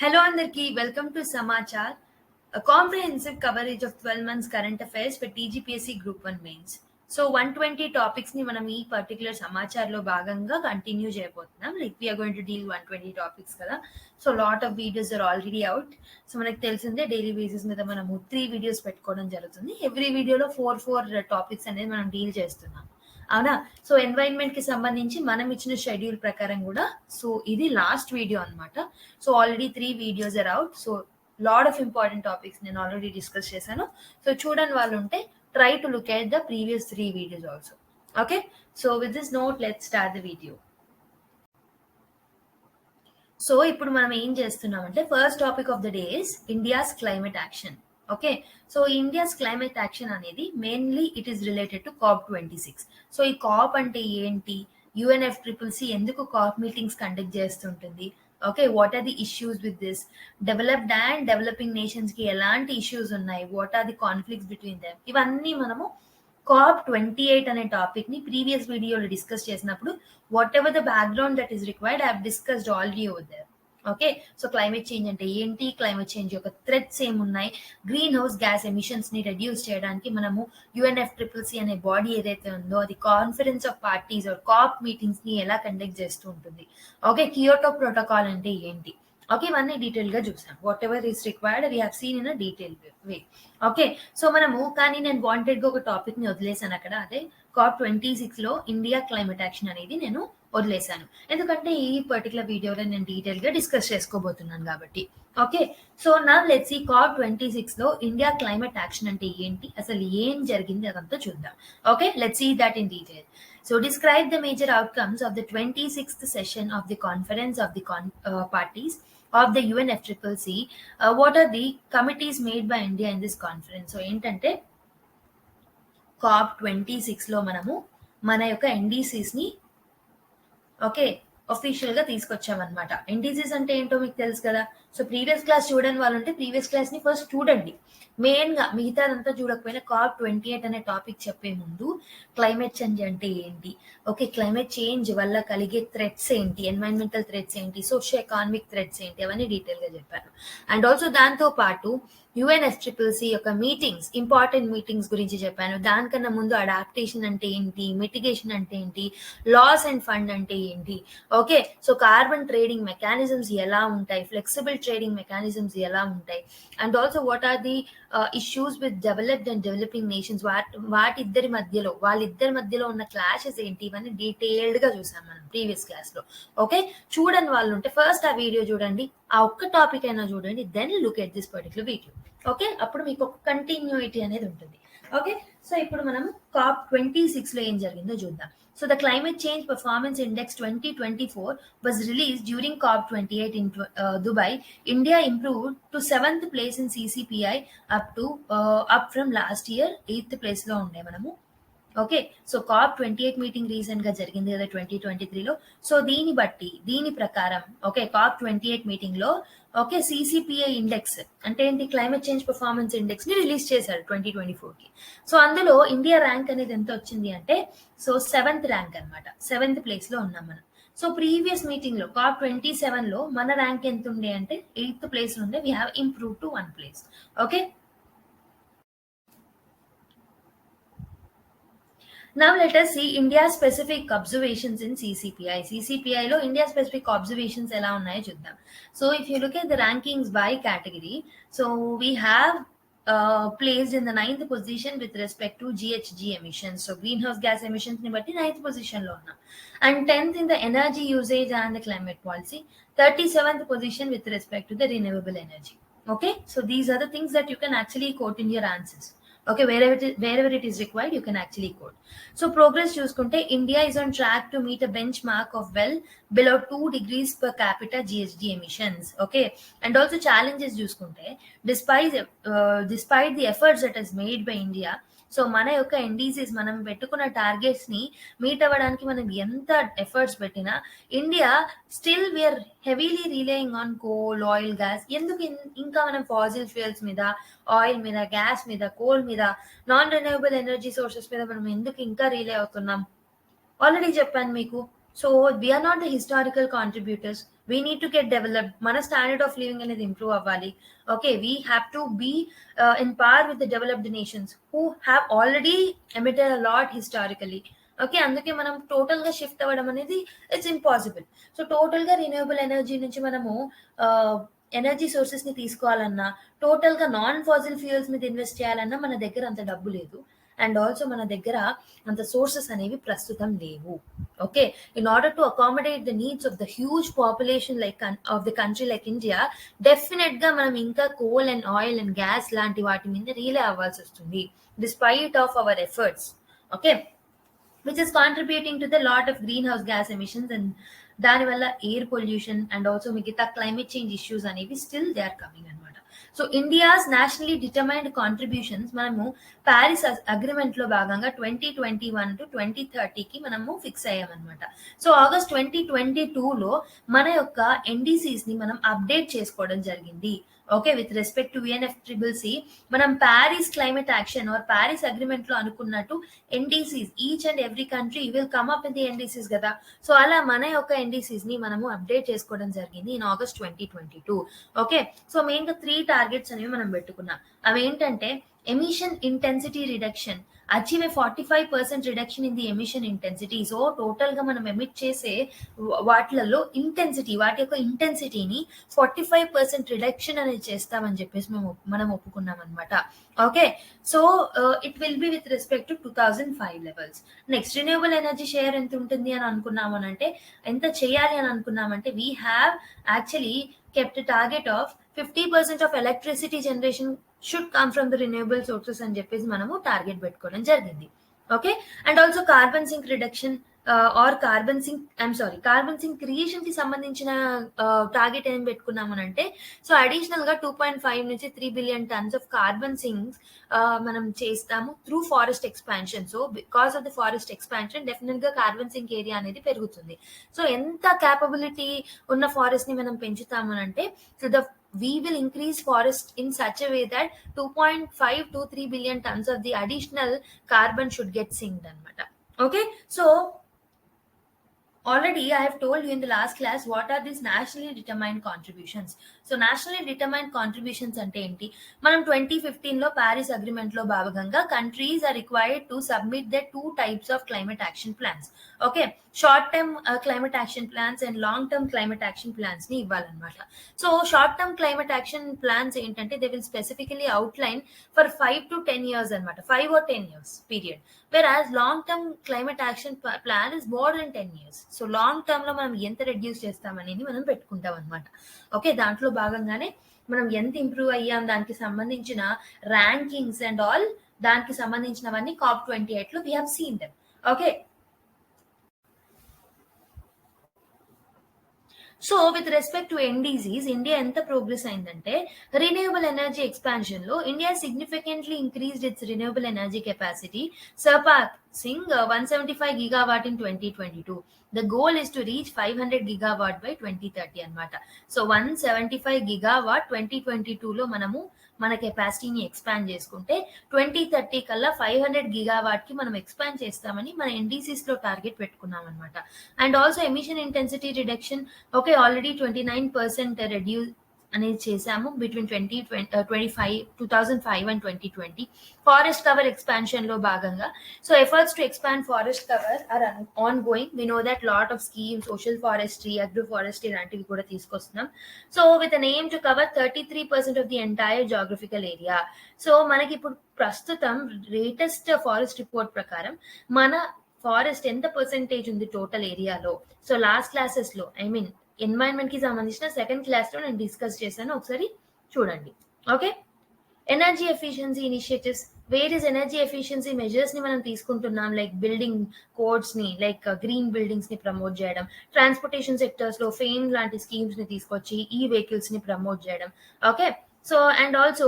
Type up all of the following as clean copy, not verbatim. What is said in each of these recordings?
Hello అందరికీ welcome to Samachar comprehensive coverage of 12 months current affairs for TGPSC group 1 mains. So 120 topics ని మనం ఈ particular Samachar లో భాగంగా కంటిన్యూ చేయబోతున్నాం. Like we are going to deal 120 topics కదా. So lot of videos are already out. So మనకు తెలిసిందే డైలీ బేసిస్ మీద మనము 3 వీడియోస్ పెట్టుకోవడం జరుగుతుంది. ఎవ్రీ వీడియోలో 4 టాపిక్స్ అనేది మనం డీల్ చేస్తున్నాం, అవునా? సో ఎన్వైరన్మెంట్ కి సంబంధించి మనం ఇచ్చిన షెడ్యూల్ ప్రకారం కూడా సో ఇది లాస్ట్ వీడియో అన్నమాట. So already 3 videos are out. So lot of important topics నేను ఆల్రెడీ డిస్కస్ చేశాను. సో చూడని వాళ్ళు ఉంటే try to look at the previous 3 videos also. Okay, so with this note let's start the video. So ఇప్పుడు మనం ఏం చేస్తున్నామంటే first topic of the day is India's climate action. Okay, so India's climate action అనేది mainly it is related to COP26. So ఈ COP అంటే ఏంటి, UNFCCC ఎందుకు COP meetings conduct చేస్తుంటుంది, okay, what are the issues with this, developed and developing nations కి ఎలాంటి issues ఉన్నాయి, what are the conflicts between them, ఇవన్నీ మనము COP28 అనే టాపిక్ ని ప్రీవియస్ వీడియోలో డిస్కస్ చేసినప్పుడు whatever the background that is required I have discussed already over there. Okay, so climate change అంటే ఏంటి, క్లైమేట్ చేంజ్ యొక్క థ్రెట్స్ ఏమున్నాయి, గ్రీన్ హౌస్ గ్యాస్ ఎమిషన్స్ ని రెడ్యూస్ చేయడానికి మనము UNFCCC అనే బాడీ ఏదైతే ఉందో అది conference of parties or COP meetings ని ఎలా కండక్ట్ చేస్తూ ఉంటుంది, ఓకే, కియోటో ప్రోటోకాల్ అంటే ఏంటి, ఓకే, ఇవన్నీ డీటెయిల్ గా చూసాం. What ever is required we have seen in a detail way. Okay, so మనము కానీ నేను వాంటెడ్ గా ఒక టాపిక్ ని వదిలేసాను అక్కడ, అదే COP26 లో ఇండియా క్లైమేట్ యాక్షన్ అనేది నేను వదిలేశాను. ఎందుకంటే ఈ పర్టికులర్ వీడియోలో నేను డీటెయిల్ గా డిస్కస్ చేసుకోబోతున్నాను కాబట్టి. ఓకే, సో నా లెట్స్ ఈ COP26 లో ఇండియా క్లైమేట్ యాక్షన్ అంటే ఏంటి, అసలు ఏం జరిగింది అదంతా చూద్దాం. Okay, let's see that in detail. So describe the major outcomes of the 26th session of the conference of the parties of the UNFCCC. What are the committees made by India in this conference? So ఏంటంటే COP26 లో మనము మన యొక్క NDCs ని okay official గా తీసుకొచ్చామన్నమాట. NDCs అంటే ఏంటో మీకు తెలుసు కదా. సో ప్రీవియస్ క్లాస్ చూడని వాళ్ళు ఉంటే ప్రీవియస్ క్లాస్ ని ఫస్ట్ చూడండి. మెయిన్ గా మిగతాదంతా చూడకపోయినా COP28 అనే టాపిక్ చెప్పే ముందు క్లైమేట్ చేంజ్ అంటే ఏంటి, ఓకే, క్లైమేట్ చేంజ్ వల్ల కలిగే థ్రెట్స్ ఏంటి, ఎన్వైరన్మెంటల్ థ్రెట్స్ ఏంటి, సోషియో ఎకానమిక్ థ్రెట్స్ ఏంటి, అవన్నీ డీటెయిల్ గా చెప్పాను. అండ్ ఆల్సో దాంతో పాటు UNFCCC యొక్క మీటింగ్స్, ఇంపార్టెంట్ మీటింగ్స్ గురించి చెప్పాను. దానికన్నా ముందు అడాప్టేషన్ అంటే ఏంటి, మిటిగేషన్ అంటే ఏంటి, లాస్ అండ్ ఫండ్ అంటే ఏంటి, okay, so carbon trading mechanisms ఎలా ఉంటాయి, ఫ్లెక్సిబుల్ ట్రేడింగ్ మెకానిజమ్స్ ఎలా ఉంటాయి, and also what are the issues with developed and developing nations, వాళ్ళిద్దరి మధ్యలో ఉన్న క్లాషెస్ ఏంటి, ఇవన్నీ డీటెయిల్డ్ గా చూసాం మనం ప్రీవియస్ క్లాస్ లో. ఓకే, చూడని వాళ్ళు ఉంటే ఫస్ట్ ఆ వీడియో చూడండి, ఆ ఒక్క టాపిక్ అయినా చూడండి, then look at this particular video. Okay, అప్పుడు మీకు ఒక కంటిన్యూటీ అనేది ఉంటుంది. ఓకే, సో ఇప్పుడు మనం COP26 లో ఏం జరిగిందో చూద్దాం. So the Climate Change Performance Index 2024 was released during COP28 in Dubai. India improved to 7th place in CCPI up from last year 8th place లో ఉండే మనము. Okay, so COP28 meeting recent గా జరిగింది కదా 2023లో. సో దీని ప్రకారం okay COP28 meeting లో okay CCPI index అంటే ఏంటి, క్లైమేట్ చేంజ్ పర్ఫార్మెన్స్ ఇండెక్స్ ని రిలీజ్ చేశారు 2024 కి. సో అందులో ఇండియా ర్యాంక్ అనేది ఎంత వచ్చింది అంటే సో 7th ర్యాంక్ అనమాట, 7th ప్లేస్ లో ఉన్నాం మనం. సో ప్రీవియస్ మీటింగ్ లో COP27 లో మన ర్యాంక్ ఎంత ఉండే అంటే 8th ప్లేస్ ఉండే, we have improve to 1 place. Okay, now let us see India specific observations in CCPI. CCPI లో India specific observations ఎలా ఉన్నాయో చూద్దాం. So if you look at the rankings by category, so we have placed in the 9th position with respect to GHG emissions. So greenhouse gas emissions ని బట్టి 9th position లో ఉన్నాం. And 10th in the energy usage and the climate policy, 37th position with respect to the renewable energy. Okay, so these are the things that you can actually quote in your answers. Okay, wherever it is required you can actually quote. So progress చూసుకుంటే India is on track to meet a benchmark of well below 2 degrees per capita GHG emissions. Okay, and also challenges చూసుకుంటే despite the efforts that is made by India, so మన యొక్క NDCs మనం పెట్టుకున్న targets ని meet అవ్వడానికి మనం ఎంత efforts పెట్టినా India still we're heavily relying on coal, oil, gas. ఎందుకు ఇంకా మనం ఫాసిల్ ఫ్యూయల్స్ మీద, ఆయిల్ మీద, గ్యాస్ మీద, కోల్ మీద, నాన్ రెన్యూవబుల్ ఎనర్జీ సోర్సెస్ మీద మనం ఎందుకు ఇంకా రిలే అవుతున్నాం? ఆల్రెడీ చెప్పాను మీకు. So we're not the historical contributors. We need to get developed. మన స్టాండర్డ్ ఆఫ్ లివింగ్ అనేది ఇంప్రూవ్ అవ్వాలి. Okay, we have to be in par with the developed nations who have already emitted a lot historically. Okay, అందుకే మనం total గా shift అవ్వడం అనేది it's impossible. So total గా renewable energy నుంచి మనము ఎనర్జీ సోర్సెస్ ని తీసుకోవాలన్నా, టోటల్ గా నాన్ ఫాసిల్ ఫ్యూయల్స్ మీద ఇన్వెస్ట్ చేయాలన్నా మన దగ్గర అంత డబ్బు లేదు. అండ్ ఆల్సో మన దగ్గర అంత సోర్సెస్ అనేవి ప్రస్తుతం లేవు. Okay, in order to accommodate the needs of the huge population like of the country like India, definite గా మనం ఇంకా coal and oil and gas లాంటి వాటి మీద రీలే అవ్వాల్సి వస్తుంది, despite of our efforts. Okay, which is contributing to the lot of greenhouse gas emissions, and దానివల్ల air pollution and also మిగతా క్లైమేట్ చేంజ్ ఇష్యూస్ అనేవి స్టిల్ దే ఆర్ కమింగ్ అనమాట. So India's nationally determined contributions మనము Paris agreement లో భాగంగా 2021 to 2030కి మనము fix అయ్యామన్నమాట. సో ఆగస్ట్ 2022లో మన యొక్క ఎన్డీసీస్ ని మనం అప్డేట్ చేసుకోవడం జరిగింది. Okay, with respect to UNFCCC మనం Paris climate action or Paris agreement లో అనుకున్నట్టు NDCs, each and every country will come up with the ఎన్డీసీస్ కదా. సో అలా మన యొక్క ఎన్డీసీస్ ని మనము అప్డేట్ చేసుకోవడం జరిగింది in August 2022. Okay, so main గా 3 టార్గెట్స్ అనేవి మనం పెట్టుకున్నాం. అవి ఏంటంటే emission intensity reduction, achieve 45% reduction in the emission intensity. So total గా మనం ఎమిట్ చేసే వాటిలలో ఇంటెన్సిటీ, వాటి యొక్క ఇంటెన్సిటీని 45% రిడక్షన్ అనేది చేస్తామని చెప్పేసి మనం ఒప్పుకున్నాం అనమాట. Okay, so it will be with respect to 2005 levels. Next renewable energy share ఎంత ఉంటుంది అని అనుకున్నామనంటే, ఎంత చేయాలి అని అనుకున్నామంటే, we have actually kept target of 50% of electricity generation should come from the renewable sources అని చెప్పేసి మనము టార్గెట్ పెట్టుకోవడం జరిగింది. Okay, and also carbon sink reduction or carbon sink creation కి సంబంధించిన టార్గెట్ ఏం పెట్టుకున్నామనంటే, సో అడిషనల్ గా 2.5 నుంచి 3 billion tons of carbon sinks మనం చేస్తాము through forest expansion. So because of the forest expansion definite గా కార్బన్ సింక్ ఏరియా అనేది పెరుగుతుంది. సో ఎంత క్యాపబిలిటీ ఉన్న ఫారెస్ట్ ని మనం పెంచుతామనంటే, so we will increase forest in such a way that 2.5 to 3 billion tons of the additional carbon should get synced anamata. Okay, so already I have told you in the last class what are these nationally determined contributions. So nationally determined contributions ante enti, manam 2015 lo Paris agreement lo bhavaganga countries are required to submit their 2 types of climate action plans. Okay, short term climate action plans and long term climate action plans ni ivvalanamata. So short term climate action plans entante, they will specifically outline for 5 to 10 years anamata, 5 or 10 years period, whereas long term climate action plan is more than 10 years. So long term లో మనం ఎంత reduce చేస్తామనేది మనం పెట్టుకుంటాం అనమాట. Okay, దాంట్లో భాగంగానే మనం ఎంత ఇంప్రూవ్ అయ్యాం దానికి సంబంధించిన ర్యాంకింగ్స్ అండ్ ఆల్, దానికి సంబంధించినవన్నీ COP28 లో we have seen them. Okay, so with respect to NDCs, India ఎంత ప్రోగ్రెస్ అయిందంటే, రిన్యూవబుల్ ఎనర్జీ ఎక్స్పాన్షన్ లో India significantly increased it's renewable energy capacity, surpassing 175 gigawatt in 2022. The goal is to reach 500 gigawatt by 2030 అనమాట. So 175 gigawatt 2022 లో మనము మన కెపాసిటీని expand చేసుకుంటే 2030 కల్లా 500 gigawatt కి మనం ఎక్స్పాండ్ చేస్తామని మన NDCs లో టార్గెట్ పెట్టుకున్నాం అనమాట. And also emission intensity reduction, okay, already 29% reduce అనేది చేశాము between 2005 and 2020. Forest cover expansion లో భాగంగా, so efforts to expand forest cover are ongoing. We know that lot of scheme, social forestry, agro forestry లాంటివి కూడా తీసుకొస్తున్నాం. So with an aim to cover 33% of the entire geographical area. So మనకి ఇప్పుడు ప్రస్తుతం latest forest report ప్రకారం మన forest ఎంత percentage ఉంది టోటల్ ఏరియాలో. సో లాస్ట్ క్లాసెస్ లో, ఐ మీన్ ఎన్వైరన్మెంట్ కి సంబంధించిన సెకండ్ క్లాస్ లో నేను డిస్కస్ చేశాను, ఒకసారి చూడండి. Okay, energy efficiency initiatives, various energy efficiency measures ని మనం తీసుకుంటున్నాం, లైక్ బిల్డింగ్ కోడ్స్ ని, లైక్ గ్రీన్ బిల్డింగ్స్ ని ప్రమోట్ చేయడం, ట్రాన్స్పోర్టేషన్ సెక్టర్స్ లో ఫేమ్ లాంటి స్కీమ్స్ ని తీసుకొచ్చి ఈ వెహికల్స్ ని ప్రమోట్ చేయడం. Okay, so and also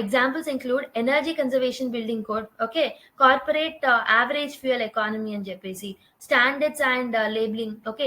examples include energy conservation building code, okay, corporate average fuel economy అని చెప్పేసి, స్టాండర్డ్స్ అండ్ లేబులింగ్, ఓకే,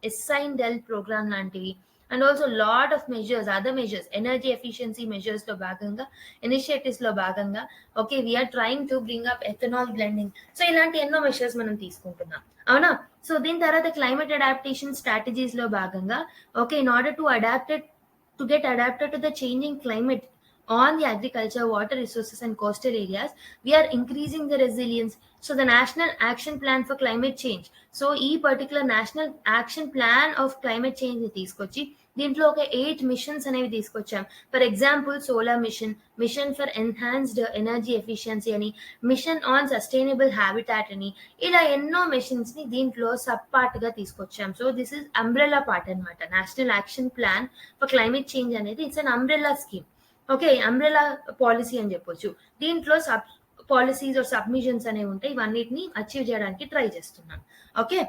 ఎస్ఐన్డెల్ ప్రోగ్రామ్ లాంటివి, and also lot of measures, other measures, energy efficiency measures లో భాగంగా, initiatives లో భాగంగా okay we're trying to bring up ethanol blending. So ఇలాంటి ఎన్నో మెషర్స్ మనం తీసుకుంటున్నాం, అవునా? సో దీని తర్వాత క్లైమేట్ అడాప్టేషన్ స్ట్రాటజీస్ లో భాగంగా okay in order to get adapted to the changing climate on the agriculture, water resources and coastal areas, we are increasing the resilience. So the National Action Plan for Climate Change. So ఈ particular national action plan of climate change ని తీసుకొచ్చి దీంట్లో ఒక 8 machines అనేవి తీసుకొచ్చాం. For example solar machine, mission for enhanced energy efficiency అని, machine on sustainable habitat అని, ఇలా ఎన్నో మిషన్స్ ని దీంట్లో సబ్ పార్ట్ గా తీసుకొచ్చాం. So this is umbrella part అనమాట. National action plan for climate change అనేది it's an umbrella scheme. Okay umbrella policy అని చెప్పొచ్చు. దీంట్లో సబ్ పాలసీస్ ఆర్ సబ్మిషన్స్ అనేవి ఉంటాయి. ఇవన్నిటిని అచీవ్ చేయడానికి ట్రై చేస్తున్నాం. Okay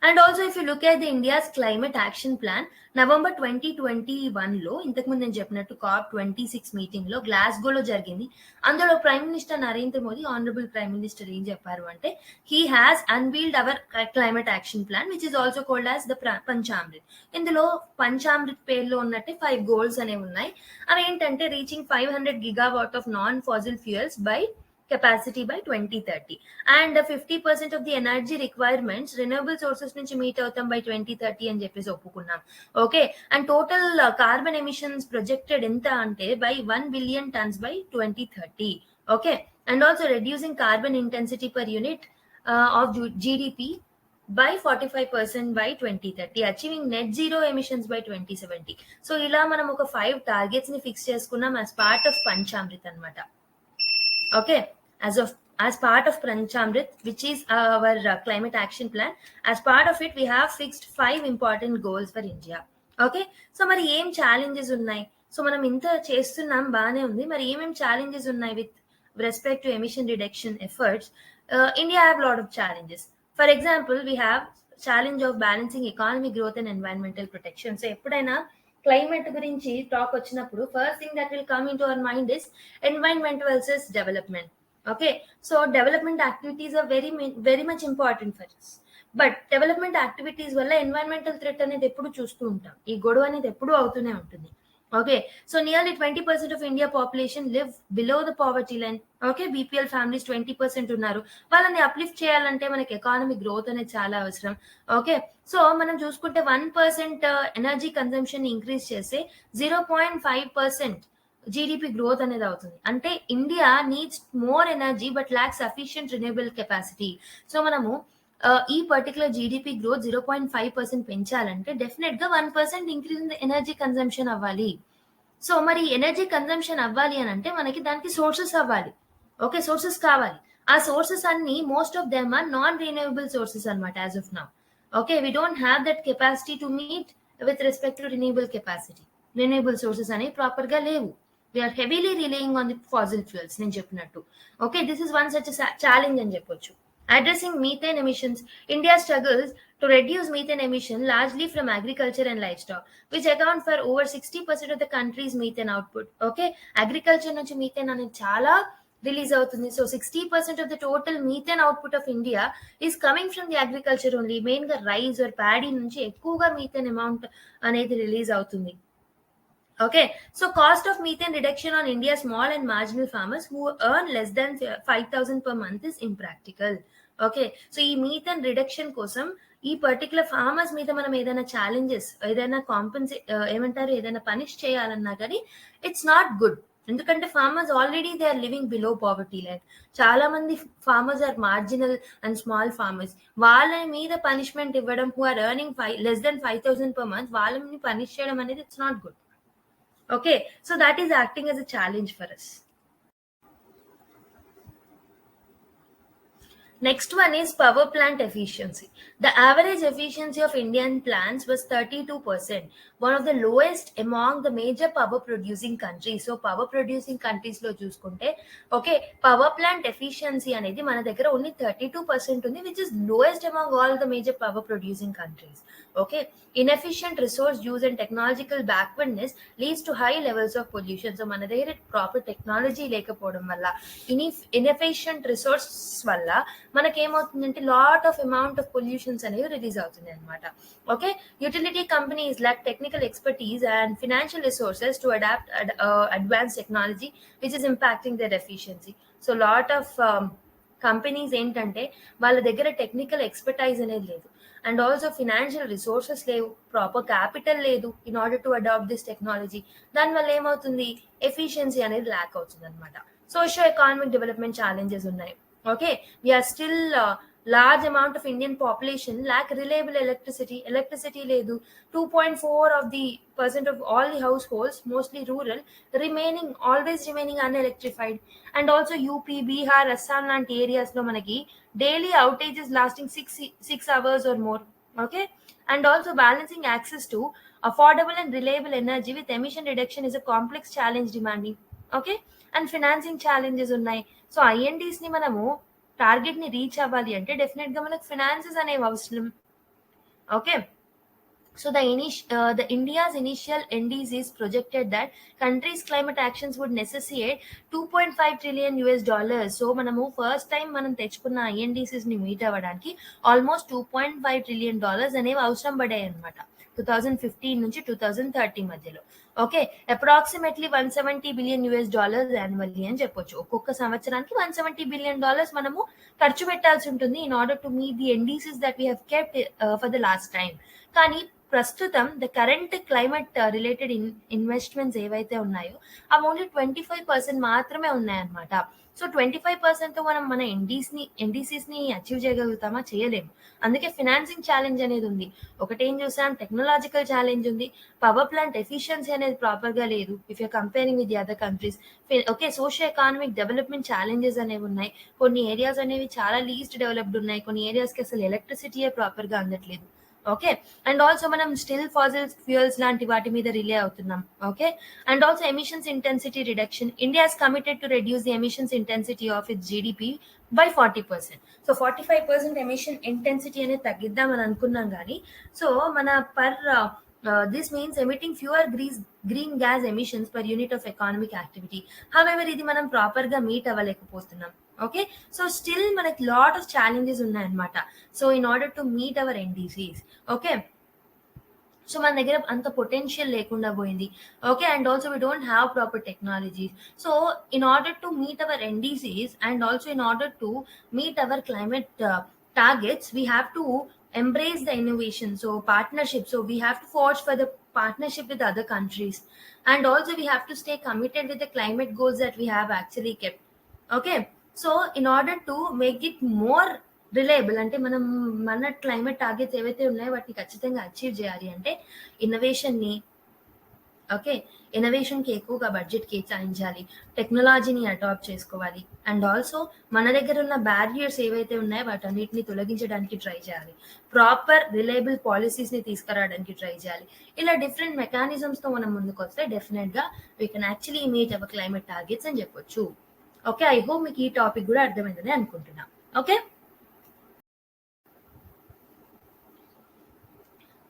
and also if you look at the India's climate action plan, November 2021లో ఇంతకుముందు నేను చెప్పినట్టు COP26 మీటింగ్ లో గ్లాస్గోలో జరిగింది. అందులో prime minister Narendra Modi, honourable prime minister ఏం చెప్పారు అంటే he has unveiled our climate action plan which is also called as the Panchamrit. ఇందులో పంచామృత్ పేర్లో ఉన్నట్టే 5 గోల్స్ అనేవి ఉన్నాయి. అవి ఏంటంటే reaching 500 gigawatt of non fossil fuels by capacity by 2030 and 50% of the energy requirements renewable sources నుంచి మీట్ అవుతాం by 2030 అని చెప్పేసి ఒప్పుకున్నాం. Okay and total carbon emissions projected ఎంత అంటే by 1 billion tons by 2030. Okay and also reducing carbon intensity per unit of GDP by 45% by 2030, achieving net zero emissions by 2070. So ఇలా మనం ఒక 5 టార్గెట్స్ ని ఫిక్స్ చేసుకున్నాం as part of పంచామృత్ అన్నమాట. Okay, as part of Panchamrit, which is our climate action plan, as part of it we have fixed 5 important goals for India. Okay, so మరి ఏం challenges ఉన్నాయి? So మనం ఇంత చేస్తున్నాం బానే ఉంది, మరి ఏమేం ఛాలెంజెస్ ఉన్నాయి with respect to emission reduction efforts? India have lot of challenges. For example we have challenge of balancing economic growth and environmental protection. So ఎప్పుడైనా క్లైమేట్ గురించి టాక్ వచ్చినప్పుడు first thing that will come into our mind is environment versus development. Okay so development activities are very much important for us. But development activities వల్ల environmental threat అనేది ఎప్పుడు చూస్తూ ఉంటాం. ఈ గొడవ అనేది ఎప్పుడు అవుతూనే ఉంటుంది. Okay so nearly 20% of India population live below the poverty line. Okay BPL families 20% ఉన్నారు. వాళ్ళని అప్లిఫ్ట్ చేయాలంటే మనకి ఎకానమిక్ గ్రోత్ అనేది చాలా అవసరం. ఓకే సో మనం చూసుకుంటే 1% ఎనర్జీ కన్సంప్షన్ ఇంక్రీజ్ చేస్తే 0.5% జీడిపి గ్రోత్ అనేది అవుతుంది. అంటే India needs more energy but lakhs sufficient renewable capacity. So మనము ఈ పర్టికులర్ జీడిపి గ్రోత్ 0.5% పెంచాలంటే డెఫినెట్ గా 1% ఇంక్రీజ్ ఇన్ ఎనర్జీ కన్సంప్షన్ అవ్వాలి. సో మరి ఎనర్జీ కన్సంప్షన్ అవ్వాలి అని అంటే మనకి దానికి సోర్సెస్ అవ్వాలి. ఓకే సోర్సెస్ కావాలి. ఆ సోర్సెస్ అన్ని most of them are non renewable sources అనమాట as of now. Okay we don't have that capacity to meet with respect to renewable capacity. Renewable sources అనేవి ప్రాపర్ గా లేవు. We are heavily relying on the fossil fuels నేను చెప్పినట్టు. Okay this is one such challenge అని చెప్పొచ్చు. Addressing methane emissions, India struggles to reduce methane emission largely from agriculture and livestock, which account for over 60% of the country's methane output. Okay, agriculture నుంచి methane అనేది చాలా release అవుతుంది. So 60% of the total methane output of India is coming from the agriculture only. Main గా rice or paddy నుంచి ఎక్కువగా methane amount అనేది release అవుతుంది. Okay, so cost of methane reduction on India's small and marginal farmers who earn less than 5,000 per month is impractical. Okay, so ఈ methane reduction కోసం ఈ particular farmers మీద మనం ఏదైనా ఛాలెంజెస్, ఏదైనా ఏమంటారు ఏదైనా పనిష్ చేయాలన్నా కానీ ఇట్స్ నాట్ గుడ్. ఎందుకంటే farmers already they are living below poverty line. చాలా మంది farmers are marginal and small farmers. వాళ్ళ మీద పనిష్మెంట్ ఇవ్వడం, who are earning less than 5,000 per month, వాళ్ళని పనిష్ చేయడం అనేది it's not good. Okay, so that is acting as a challenge for us. Next one is power plant efficiency. The average efficiency of Indian plants was 32%, one of the lowest among the major power producing countries. So power producing countries lo chusukunte okay power plant efficiency anedi mana daggara only 32% undi, which is lowest among all the major power producing countries. Okay, inefficient resource use and technological backwardness leads to high levels of pollution. So mana daggara proper technology lekapovam valla, inefficient resource valla మనకేమవుతుందంటే lot of amount of pollutions అనేవి release అవుతుంది అనమాట. Okay, utility companies lack technical expertise and financial resources to adapt advanced technology which is impacting their efficiency. So lot of companies ఏంటంటే వాళ్ళ దగ్గర technical expertise అనేది లేదు, and also financial resources లేవు, proper capital లేదు in order to adapt this technology. దానివల్ల ఏమవుతుంది, efficiency అనేది ల్యాక్ అవుతుంది అనమాట. సోషియో ఎకానమిక్ డెవలప్మెంట్ ఛాలెంజెస్ ఉన్నాయి. Okay, we're still large amount of Indian population lack reliable electricity ledu. 2.4 of the percent of all the households, mostly rural, always remaining unelectrified. And also UP, Bihar, Assam and areas lo manaki daily outages lasting 6 hours or more. Okay, and also balancing access to affordable and reliable energy with emission reduction is a complex challenge demanding. Okay, and financing challenges unnai. So INDs ni manamu target ని reach అవ్వాలి అంటే definite గా మనకు finances అనేవి అవసరం. Okay, so the India's initial NDCs projected that country's climate actions would necessitate $2.5 trillion. So మనము first time మనం తెచ్చుకున్న INDCs ని మీట్ అవ్వడానికి ఆల్మోస్ట్ $2.5 trillion అనేవి అవసరం పడాయి అనమాట 2015 నుంచి 2030 మధ్యలో. ఓకే, అప్రాక్సిమేట్లీ $170 billion యాన్యువల్లీ అని చెప్పొచ్చు. ఒక్కొక్క సంవత్సరానికి $170 billion మనము ఖర్చు పెట్టాల్సి ఉంటుంది in order to meet the NDCs that we have kept for the last time. కానీ ప్రస్తుతం the current climate related investments ఏవైతే ఉన్నాయో అవి ఓన్లీ 25% మాత్రమే ఉన్నాయన్నమాట. సో 25% తో మనం మన ఎన్డీసీస్ ని అచీవ్ చేయగలుగుతామా? చేయలేము. అందుకే ఫినాన్సింగ్ ఛాలెంజ్ అనేది ఉంది. ఒకటేం చూసాం, టెక్నాలజికల్ ఛాలెంజ్ ఉంది, పవర్ ప్లాంట్ ఎఫిషియన్సీ అనేది ప్రాపర్ గా లేదు if you're comparing with the other countries. Okay, socio economic development challenges అనేవి ఉన్నాయి. కొన్ని ఏరియాస్ అనేవి చాలా లీస్ట్ డెవలప్డ్ ఉన్నాయి, కొన్ని ఏరియాస్ కి అసలు ఎలక్ట్రిసిటీయే ప్రాపర్ గా అందట్లేదు. ఓకే, అండ్ ఆల్సో మనం స్టిల్ ఫాసిల్ ఫ్యూయల్స్ లాంటి వాటి మీద రిలే అవుతున్నాం. Okay, and also emissions intensity reduction. India is committed to reduce the emissions intensity of it's GDP by 40%. So 45% emission intensity అనేది తగ్గిద్దామని అనుకున్నాం కానీ, సో మన this means emitting fewer green gas emissions per unit of economic activity. However, ఇది మనం proper గా meet అవ్వలేకపోతున్నాం. Okay, so still మనకి lot of challenges ఉన్నాయన్నమాట. So in order to meet our NDCs. Okay, so మన దగ్గర అంత పొటెన్షియల్ లేకుండా పోయింది. Okay, and also we don't have proper technologies. So in order to meet our NDCs and also in order to meet our climate targets, we have to embrace the innovation, so partnership. So we have to forge for the partnership with other countries, and also we have to stay committed with the climate goals that we have actually kept. Okay, so in order to make it more reliable, అంటే మనం మన climate targets ఏవైతే ఉన్నాయో వాటిని ఖచ్చితంగా achieve చేయాలి అంటే ఇన్నోవేషన్ని, okay, ఇన్నోవేషన్కి ఎక్కువగా బడ్జెట్ కేటాయించాలి, టెక్నాలజీని అడాప్ట్ చేసుకోవాలి, అండ్ ఆల్సో మన దగ్గర ఉన్న బ్యారియర్స్ ఏవైతే ఉన్నాయో వాటన్నిటిని తొలగించడానికి ట్రై చేయాలి, ప్రాపర్ రిలయబుల్ పాలసీస్ని తీసుకురావడానికి ట్రై చేయాలి. ఇలా డిఫరెంట్ మెకానిజమ్స్తో మనం ముందుకు వస్తే డెఫినెట్గా we can actually meet our climate targets అని చెప్పొచ్చు. ఓకే, ఐ హోప్ మీకు ఈ టాపిక్ కూడా అర్థమైందని అనుకుంటున్నా. Okay,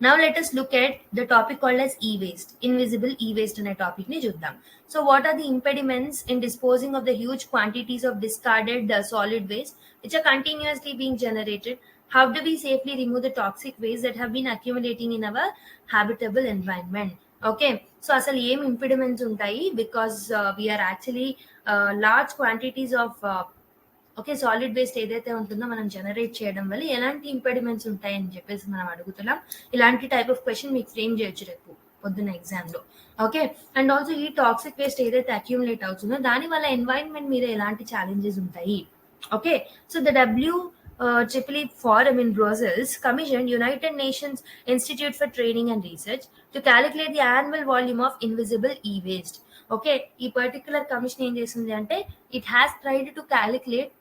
now let us look at the topic called as e-waste, invisible e-waste అనే టాపిక్ ని చూద్దాం. So what are the impediments in disposing of the huge quantities of discarded solid waste which are continuously being generated? How do we safely remove the toxic waste that have been accumulating in our habitable environment? Okay, so అసలు ఏం impediments ఉంటాయి, because we're actually large quantities of okay solid waste ఏదైతే ఉంటుందో మనం generate చేయడం వల్ల ఎలాంటి ఇంపెడిమెంట్స్ ఉంటాయని చెప్పేసి మనం అడుగుతున్నాం. ఇలాంటి టైప్ ఆఫ్ క్వశ్చన్ మీకు ఫ్రేమ్ చేయొచ్చు రేపు పొద్దున్న ఎగ్జామ్ లో. ఓకే, అండ్ ఆల్సో ఈ టాక్సిక్ వేస్ట్ ఏదైతే అక్యూములేట్ అవుతుందో దాని వల్ల ఎన్వైరన్మెంట్ మీద ఎలాంటి ఛాలెంజెస్ ఉంటాయి. Okay, so the WEEE Forum in Brussels commissioned United Nations Institute for Training and Research to calculate the annual volume of invisible e-waste. Okay, ఈ particular commission ఏం చేసింది అంటే it has tried to calculate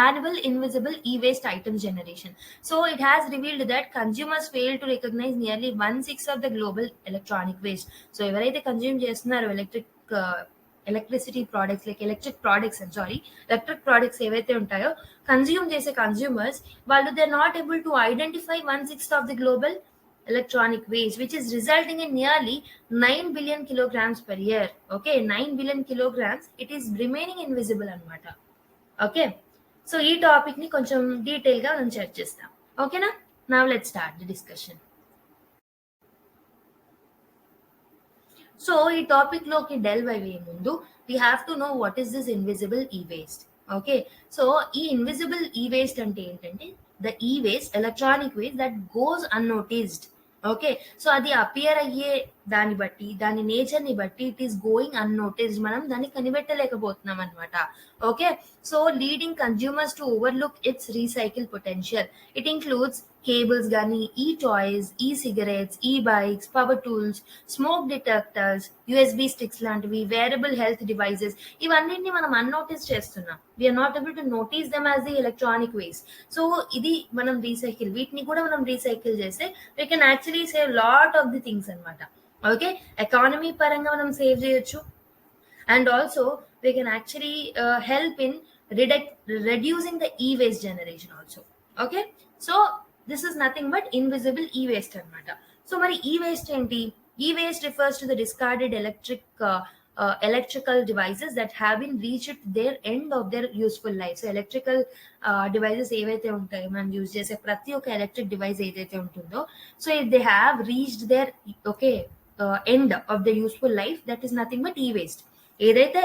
annual invisible e-waste items generation. So it has revealed that consumers fail to recognize nearly 1/6 of the global electronic waste. So ఎవరైతే consume చేస్తున్నారో electricity products like electric products ఏవైతే ఉంటాయో consume చేసే consumers వాళ్ళు they are not able to identify 1/6 of the global electronic waste, which is resulting in nearly 9 billion kilograms per year. Okay, 9 billion kilograms, it is remaining invisible anamata. Okay, so ఈ topic ని కొంచెం detail గా మనం చర్చిస్తాం. ఓకేనా? Now let's start the discussion. So ఈ topic లోకి delve అయ్యే ముందు we have to know what is this invisible ఈ వేస్ట్. ఓకే, సో ఈ ఇన్విజిబుల్ ఈ వేస్ట్ అంటే ఏంటంటే ద ఈ waste, electronic waste that goes unnoticed. Okay, so అది అపియర్ అయ్యే దాన్ని బట్టి, దాని నేచర్ ని బట్టి ఇట్ ఈస్ గోయింగ్ అన్నోటిస్డ్, మనం దాన్ని కనిపెట్టలేకపోతున్నాం అనమాట. Okay, so leading consumers to overlook its recycle potential. It includes cables కానీ, e-toys, e-cigarettes, e-bikes, power tools, smoke detectors, USB sticks లాంటివి, వేరబుల్ హెల్త్ డివైజెస్, ఇవన్నిటిని మనం unnotice చేస్తున్నాం. We're not able to notice them as the electronic waste. So ఇది మనం recycle, వీటిని కూడా మనం రీసైకిల్ చేస్తే we can actually save lot of the things అనమాట. ఓకే, ఎకానమీ పరంగా మనం సేవ్ చేయొచ్చు, and also we can actually help in reducing the e-waste generation also. Okay, so this is nothing but invisible e-waste anamata. So mari e-waste enti? E-waste refers to the discarded electrical devices that have been reached their end of their useful life. So electrical devices ఏవైతే ఉంటాయో, మనం use చేసే ప్రతి ఒక్క electric device ఏదైతే ఉంటుందో, so if they have reached their end of their useful life, that is nothing but e-waste. ఏదైతే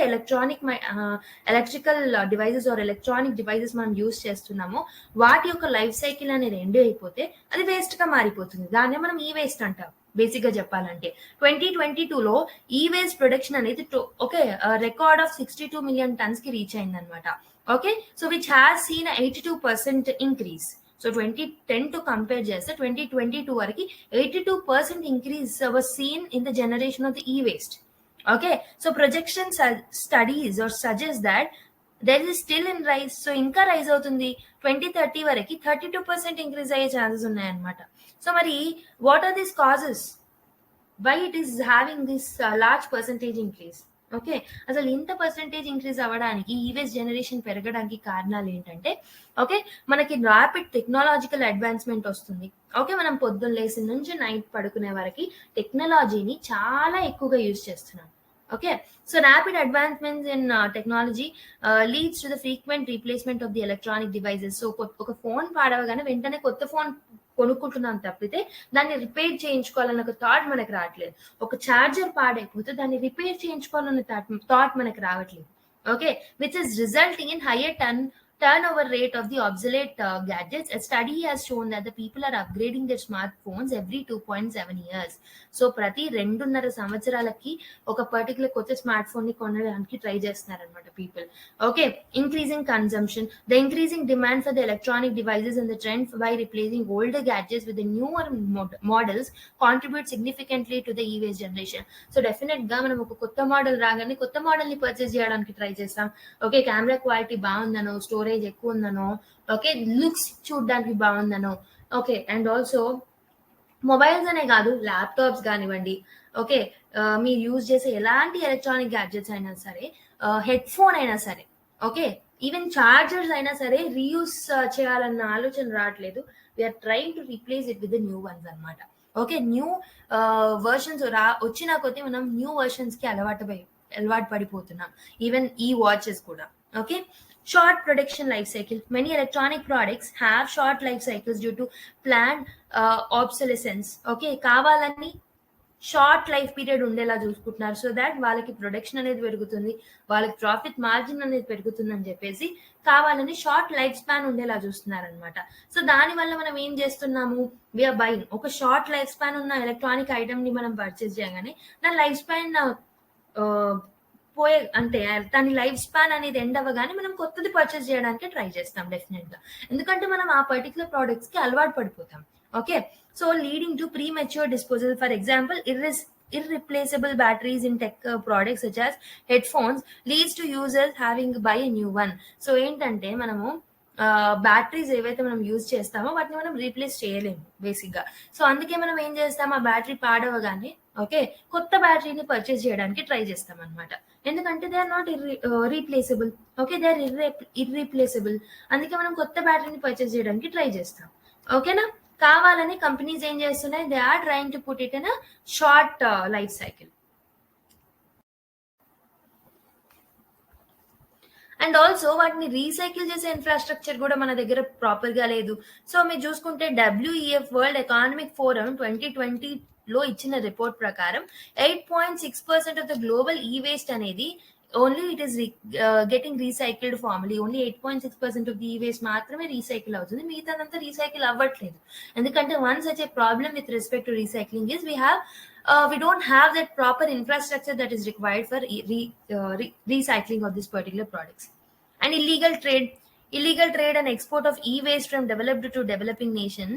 electrical devices are electronic devices మనం యూజ్ చేస్తున్నామో వాటి యొక్క లైఫ్ సైకిల్ అనేది ఎండ్ అయిపోతే అది వేస్ట్ గా మారిపోతుంది. దాన్నే మనం ఈ వేస్ట్ అంటాం బేసిక్ గా చెప్పాలంటే. 2022లో ఈ వేస్ట్ ప్రొడక్షన్ అనేది రికార్డ్ ఆఫ్ 62 మిలియన్ టన్స్ కి రీచ్ అయింది అనమాట. Okay, so which has seen 82% increase. So 2010 తో కంపేర్ చేస్తే 2022 వరకు 82% increase was seen in the generation of the ఈ waste. Okay, so projections studies or suggest that there is still in rise. So ఇంకా rise అవుతుంది. 2030 వరకు 32% increase అయ్యే chances ఉన్నాయన్నమాట. So మరి what are these causes, why it is having this large percentage increase? Okay, అసలు ఇంత percentage increase అవ్వడానికి, ఈ వేస్ట్ జనరేషన్ పెరగడానికి కారణాలు ఏంటంటే, ఓకే, మనకి ర్యాపిడ్ టెక్నాలజికల్ అడ్వాన్స్మెంట్ వస్తుంది. ఓకే, మనం పొద్దున్న లేసిన నుంచి నైట్ పడుకునే వరకు టెక్నాలజీని చాలా ఎక్కువగా యూజ్ చేస్తున్నాం. Okay, so rapid advancements in technology leads to the frequent replacement of the electronic devices. So ఒక ఫోన్ పాడవగానే వెంటనే కొత్త ఫోన్ కొనుక్కుంటున్నాం తప్పితే దాన్ని రిపేర్ చేయించుకోవాలన్న ఒక థాట్ మనకు రావట్లేదు. ఒక ఛార్జర్ పాడైపోతే దాన్ని రిపేర్ చేయించుకోవాలన్న థాట్ మనకు రావట్లేదు. Okay, which is resulting in higher turnover rate of the obsolete gadgets. A study has shown that the people are upgrading their smartphones every 2.7 years. So ప్రతి 2.5 సంవత్సరాలకి ఒక పర్టికులర్ కొత్త స్మార్ట్ ఫోన్ ని కొనడానికి try చేస్తున్నారు అనమాట people. Okay, increasing consumption, the increasing demand for the electronic devices and the trend by replacing older gadgets with the newer models contribute significantly to the ఈ waste generation. So definite గా మనం ఒక కొత్త model రాగానే కొత్త model ని purchase చేయడానికి try చేస్తాం. ఓకే, కెమెరా క్వాలిటీ బాగుందనో, స్టోరేజ్ ఎక్కువ ఉందనో, ఓకే, లుక్స్ చూడడానికి బాగుందనో. ఓకే, అండ్ ఆల్సో మొబైల్స్ అనే కాదు, ల్యాప్టాప్స్ కానివ్వండి, ఓకే, మీరు యూజ్ చేసే ఎలాంటి ఎలక్ట్రానిక్ గ్యాడ్జెట్స్ అయినా సరే, హెడ్ ఫోన్ అయినా సరే, ఓకే, ఈవెన్ చార్జర్స్ అయినా సరే రీయూస్ చేయాలన్న ఆలోచన రావట్లేదు. We're trying to replace it with the new ones అనమాట. ఓకే, న్యూ వర్షన్స్ వచ్చిన కొద్దీ మనం న్యూ వర్షన్స్ కి అలవాటు పడిపోతున్నాం. ఈవెన్ ఈ వాచెస్ కూడా. Okay, short production life cycle. Many electronic products have short life cycles due to planned obsolescence. Okay, కావాలని షార్ట్ లైఫ్ పీరియడ్ ఉండేలా చూసుకుంటున్నారు. సో దాట్ వాళ్ళకి ప్రొడక్షన్ అనేది పెరుగుతుంది, వాళ్ళకి ప్రాఫిట్ మార్జిన్ అనేది పెరుగుతుంది అని చెప్పేసి కావాలని షార్ట్ లైఫ్ స్పాన్ ఉండేలా చూస్తున్నారు అనమాట. సో దాని వల్ల మనం ఏం చేస్తున్నాము, వీఆర్ బయింగ్ ఒక షార్ట్ లైఫ్ స్పాన్ ఉన్న ఎలక్ట్రానిక్ ఐటమ్ ని మనం పర్చేస్ చేయగానే దాని లైఫ్ స్పాన్ అంటే దాని లైఫ్ స్పాన్ అనేది ఎండ్ అవ్వగానే మనం కొత్తది పర్చేస్ చేయడానికి ట్రై చేస్తాం డెఫినెట్ గా, ఎందుకంటే మనం ఆ పర్టికులర్ ప్రోడక్ట్స్ కి అలవాటు పడిపోతాం. Okay, so leading to pre mature disposal. For example, irreplaceable batteries in tech products such as headphones leads to users having buy a new one. So ఏంటంటే మనము బ్యాటరీస్ ఏవైతే మనం యూజ్ చేస్తామో వాటిని మనం రీప్లేస్ చేయలేము బేసిక్ గా. సో అందుకే మనం ఏం చేస్తాం, ఆ బ్యాటరీ పాడవగానే ఓకే కొత్త బ్యాటరీని పర్చేస్ చేయడానికి ట్రై చేస్తాం అనమాట. ఎందుకంటే they are not replaceable. Okay, they are irreplaceable. అందుకే మనం కొత్త బ్యాటరీని పర్చేస్ చేయడానికి ట్రై చేస్తాం. ఓకేనా, కావాలని కంపెనీస్ ఏం చేస్తున్నాయి, they are trying to put it in a short life cycle. And also వాటిని రీసైకిల్ చేసే ఇన్ఫ్రాస్ట్రక్చర్ కూడా మన దగ్గర ప్రాపర్ గా లేదు. సో మీరు చూసుకుంటే WEF వరల్డ్ ఎకనామిక్ ఫోరం 2020లో ఇచ్చిన రిపోర్ట్ ప్రకారం 8.6% ఆఫ్ ద గ్లోబల్ ఈ వేస్ట్ అనేది only it is getting recycled formally. Only 8.6% of the ఈ వేస్ట్ మాత్రమే రీసైకిల్ అవుతుంది, మిగతాదంతా రీసైకిల్ అవ్వట్లేదు. ఎందుకంటే one such a problem with respect to recycling is we don't have that proper infrastructure that is required for recycling of this particular products. And illegal trade and export of e-waste from developed to developing nation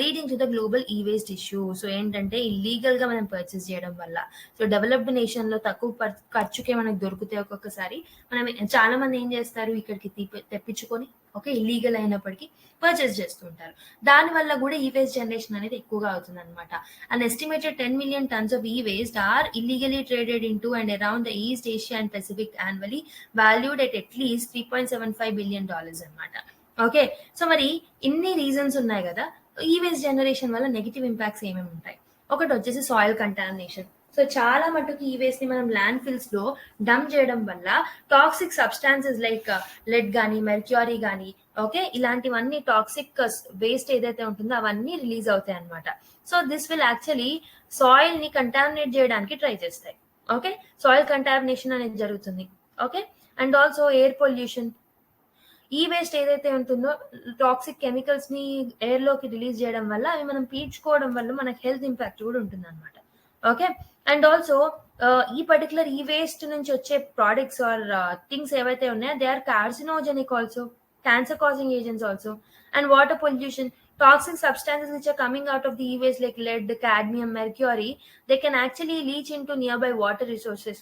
leading to the global e-waste issue. So ఏంటంటే illegal గా మనం purchase చేయడం వల్ల, so developed nation లో తక్కువ ఖర్చుకే మనకు దొరికితే ఒక్కొక్కసారి మనం చాలా మంది ఏం చేస్తారు, ఇక్కడికి తెప్పించుకొని ఓకే ఇల్లీగల్ అయినప్పటికీ పర్చేస్ చేస్తుంటారు. దాని వల్ల కూడా ఈ వేస్ట్ జనరేషన్ అనేది ఎక్కువగా అవుతుంది అనమాట. An estimated 10 million tons of e-waste are illegally traded into and around the East Asia and Pacific annually, valued at least $3.75 billion అనమాట. ఓకే, సో మరి ఇన్ని రీజన్స్ ఉన్నాయి కదా ఈ వేస్ట్ జనరేషన్ వల్ల నెగిటివ్ ఇంపాక్ట్స్ ఏమేమి ఉంటాయి. ఒకటి వచ్చేసి సాయిల్ కంటామినేషన్. సో చాలా మటుకు ఈ వేస్ట్ ని మనం ల్యాండ్ ఫిల్స్ లో డంప్ చేయడం వల్ల టాక్సిక్ సబ్స్టాన్సెస్ లైక్ లెడ్ కానీ మెర్క్యూరీ కానీ ఓకే ఇలాంటివన్నీ టాక్సిక్ వేస్ట్ ఏదైతే ఉంటుందో అవన్నీ రిలీజ్ అవుతాయి అనమాట. So this will actually soil ని కంటామినేట్ చేయడానికి ట్రై చేస్తాయి. ఓకే, సాయిల్ కంటామినేషన్ అనేది జరుగుతుంది. Okay, and also air pollution. ఈ వేస్ట్ ఏదైతే ఉంటుందో టాక్సిక్ కెమికల్స్ ని ఎయిర్ లోకి రిలీజ్ చేయడం వల్ల అవి మనం పీల్చుకోవడం వల్ల మనకి హెల్త్ ఇంపాక్ట్ కూడా ఉంటుంది అనమాట. ఓకే, అండ్ ఆల్సో ఈ పర్టికులర్ ఈ వేస్ట్ నుంచి వచ్చే ప్రోడక్ట్స్ ఆర్ థింగ్స్ ఏవైతే ఉన్నాయో they are carcinogenic also, cancer causing agents also. And water pollution, toxic substances which are coming out of the e-waste like lead, cadmium, mercury, they can actually leach into nearby water resources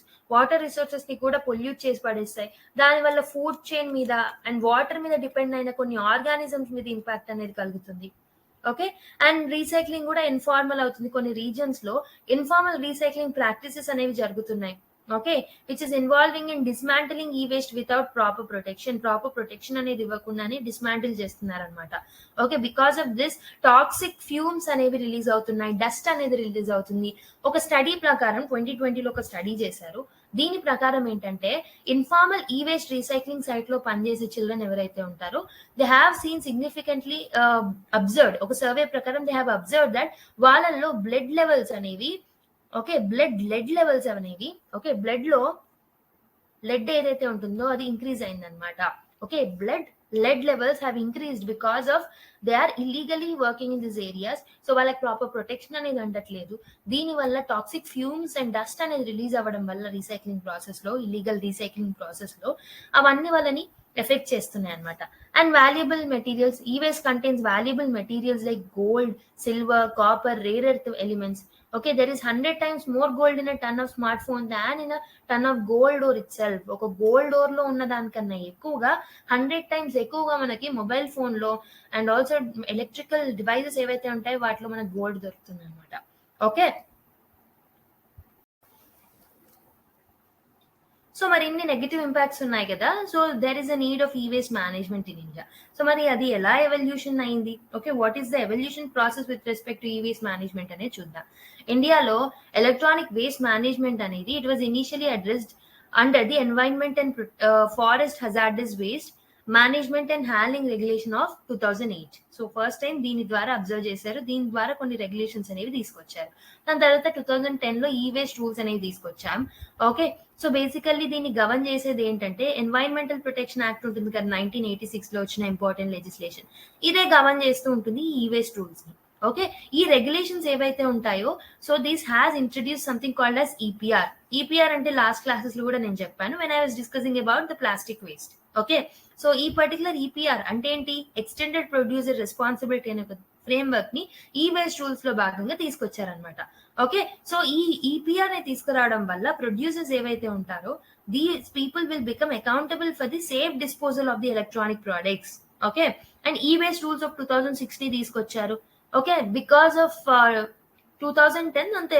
ని కూడా pollute చేసి పడేస్తాయి. దానివల్ల food chain మీద and water మీద depend అయిన కొన్ని organisms మీద ఇంపాక్ట్ అనేది కలుగుతుంది. ఓకే, అండ్ రీసైక్లింగ్ కూడా ఇన్ఫార్మల్ అవుతుంది. కొన్ని రీజన్స్ లో ఇన్ఫార్మల్ రీసైక్లింగ్ ప్రాక్టీసెస్ అనేవి జరుగుతున్నాయి. Okay, which is involving in dismantling e waste without proper protection అనేది ఇవ్వకుండానే డిస్మాంటిల్ చేస్తున్నారనమాట. Okay, because of this toxic fumes అనేవి రిలీజ్ అవుతున్నాయి, డస్ట్ అనేది రిలీజ్ అవుతుంది. ఒక స్టడీ ప్రకారం 2020లో ఒక స్టడీ చేశారు. దీని ప్రకారం ఏంటంటే ఇన్ఫార్మల్ ఈ వేస్ట్ రీసైక్లింగ్ సైట్ లో పనిచేసే చిల్డ్రన్ ఎవరైతే ఉంటారో they have seen significantly observed, ఒక సర్వే ప్రకారం దే హ్యావ్ అబ్జర్వ్డ్ దట్ వాళ్ళల్లో బ్లడ్ లెవెల్స్ అనేవి ఓకే లెడ్ లెవెల్స్ అనేవి ఓకే బ్లడ్ లో లెడ్ ఏదైతే ఉంటుందో అది ఇంక్రీజ్ అయిందనమాట. Okay, lead levels have increased because of they are illegally working in these areas. So వాళ్ళకి ప్రాపర్ ప్రొటెక్షన్ అనేది ఉండట్లేదు. దీని వల్ల టాక్సిక్ ఫ్యూమ్స్ అండ్ డస్ట్ అనేది రిలీజ్ అవ్వడం వల్ల రీసైక్లింగ్ ప్రాసెస్ లో, ఇల్లీగల్ రీసైక్లింగ్ ప్రాసెస్ లో అవన్నీ వాళ్ళని ఎఫెక్ట్ చేస్తున్నాయి అనమాట. అండ్ వాల్యుబుల్ మెటీరియల్స్, ఈ waste contains valuable materials like gold, silver, copper, rare earth elements. Okay, there is 100 times more gold in a ton of smartphone than in a ton of gold ore itself. ఒక gold or లో ఉన్న దానికన్నా ఎక్కువగా 100 times ఎక్కువగా మనకి mobile phone లో and also electrical devices ఏవైతే ఉంటాయో వాటిలో మనకు గోల్డ్ దొరుకుతుంది అనమాట. ఓకే, సో మరి ఇన్ని నెగిటివ్ ఇంపాక్ట్స్ ఉన్నాయి కదా. So there is a need of e waste management in India. So మరి అది ఎలా ఎవల్యూషన్ అయింది, okay what is the evolution process with respect to ఈ వేస్ట్ మేనేజ్మెంట్ అనేది చూద్దాం. ఇండియాలో ఎలక్ట్రానిక్ వేస్ట్ మేనేజ్మెంట్ అనేది it was initially addressed under the environment and forest hazardous waste management and handling regulation of 2008. So first time దీని ద్వారా observe చేశారు, దీని ద్వారా కొన్ని రెగ్యులేషన్స్ అనేవి తీసుకొచ్చారు. దాని తర్వాత 2010 లో ఈ వేస్ట్ రూల్స్ అనేవి తీసుకొచ్చాం. ఓకే, సో బేసికల్లీ దీన్ని గవర్న్ చేసేది ఏంటంటే ఎన్వైరన్మెంటల్ ప్రొటెక్షన్ యాక్ట్ ఉంటుంది కదా, 1986 లో వచ్చిన ఇంపార్టెంట్ లెజిస్లేషన్, ఇదే గవర్న్ చేస్తూ ఉంటుంది ఈ వేస్ట్ రూల్స్ ని. ఓకే, ఈ రెగ్యులేషన్స్ ఏవైతే ఉంటాయో so this has introduce something called as EPR. EPR అంటే లాస్ట్ క్లాసెస్ లో కూడా నేను చెప్పాను when I was discussing about the plastic waste. Okay, so ఈ పర్టికులర్ ఈపీఆర్ అంటే ఏంటి, ఎక్స్టెండెడ్ ప్రొడ్యూసర్ రెస్పాన్సిబిలిటీ అనే ఒక ఫ్రేమ్వర్క్ ని ఈ వేస్ట్ రూల్స్ లో భాగంగా తీసుకొచ్చారనమాట. ఓకే, సో ఈ ఈపీఆర్ ని తీసుకురావడం వల్ల ప్రొడ్యూసర్స్ ఏవైతే ఉంటారో these people will become accountable for the safe disposal of the electronic products. Okay, and ఈ వేస్ట్ రూల్స్ ఆఫ్ 2006 ని తీసుకొచ్చారు. ఓకే, బికాస్ ఆఫ్ 2010 అంత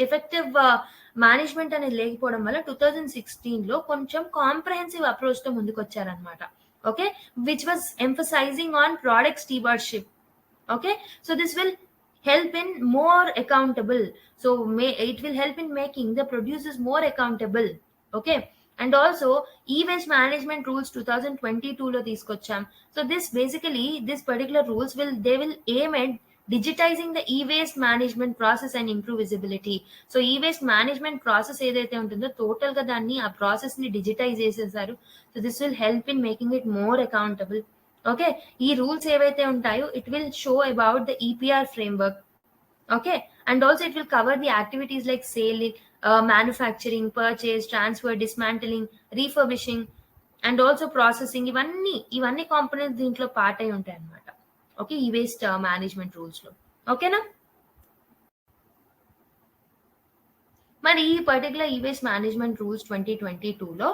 ఎఫెక్టివ్ మేనేజ్మెంట్ అనేది లేకపోవడం వల్ల 2016 లో కొంచెం కాంప్రహెన్సివ్ అప్రోచ్ తో ముందుకు వచ్చారనమాట. Okay, which was emphasising on product stewardship. Okay, so this will help in more accountable, so it will help in making the producers more accountable. Okay, and also e-waste management rules 2022లో తీసుకొచ్చాం. So this particular rules will aim at digitizing the e-waste management process and improve visibility. So e-waste management process ఏదైతే ఉంటుందో total గా దాన్ని ఆ process ని digitise చేసేసారు. So this will help in making it more accountable. Okay, ఈ rules ఏవైతే ఉంటాయో it will show about the EPR framework. Okay, and also it will cover the activities like sale, manufacturing, purchase, transfer, dismantling, refurbishing, and also processing. ఇవన్నీ components దీంట్లో part అయి ఉంటాయి అన్నమాట. Okay, ఈ waste management rules లో. ఓకేనా? మరి ఈ పర్టికులర్ ఈ వేస్ట్ మేనేజ్మెంట్ రూల్స్ 2022లో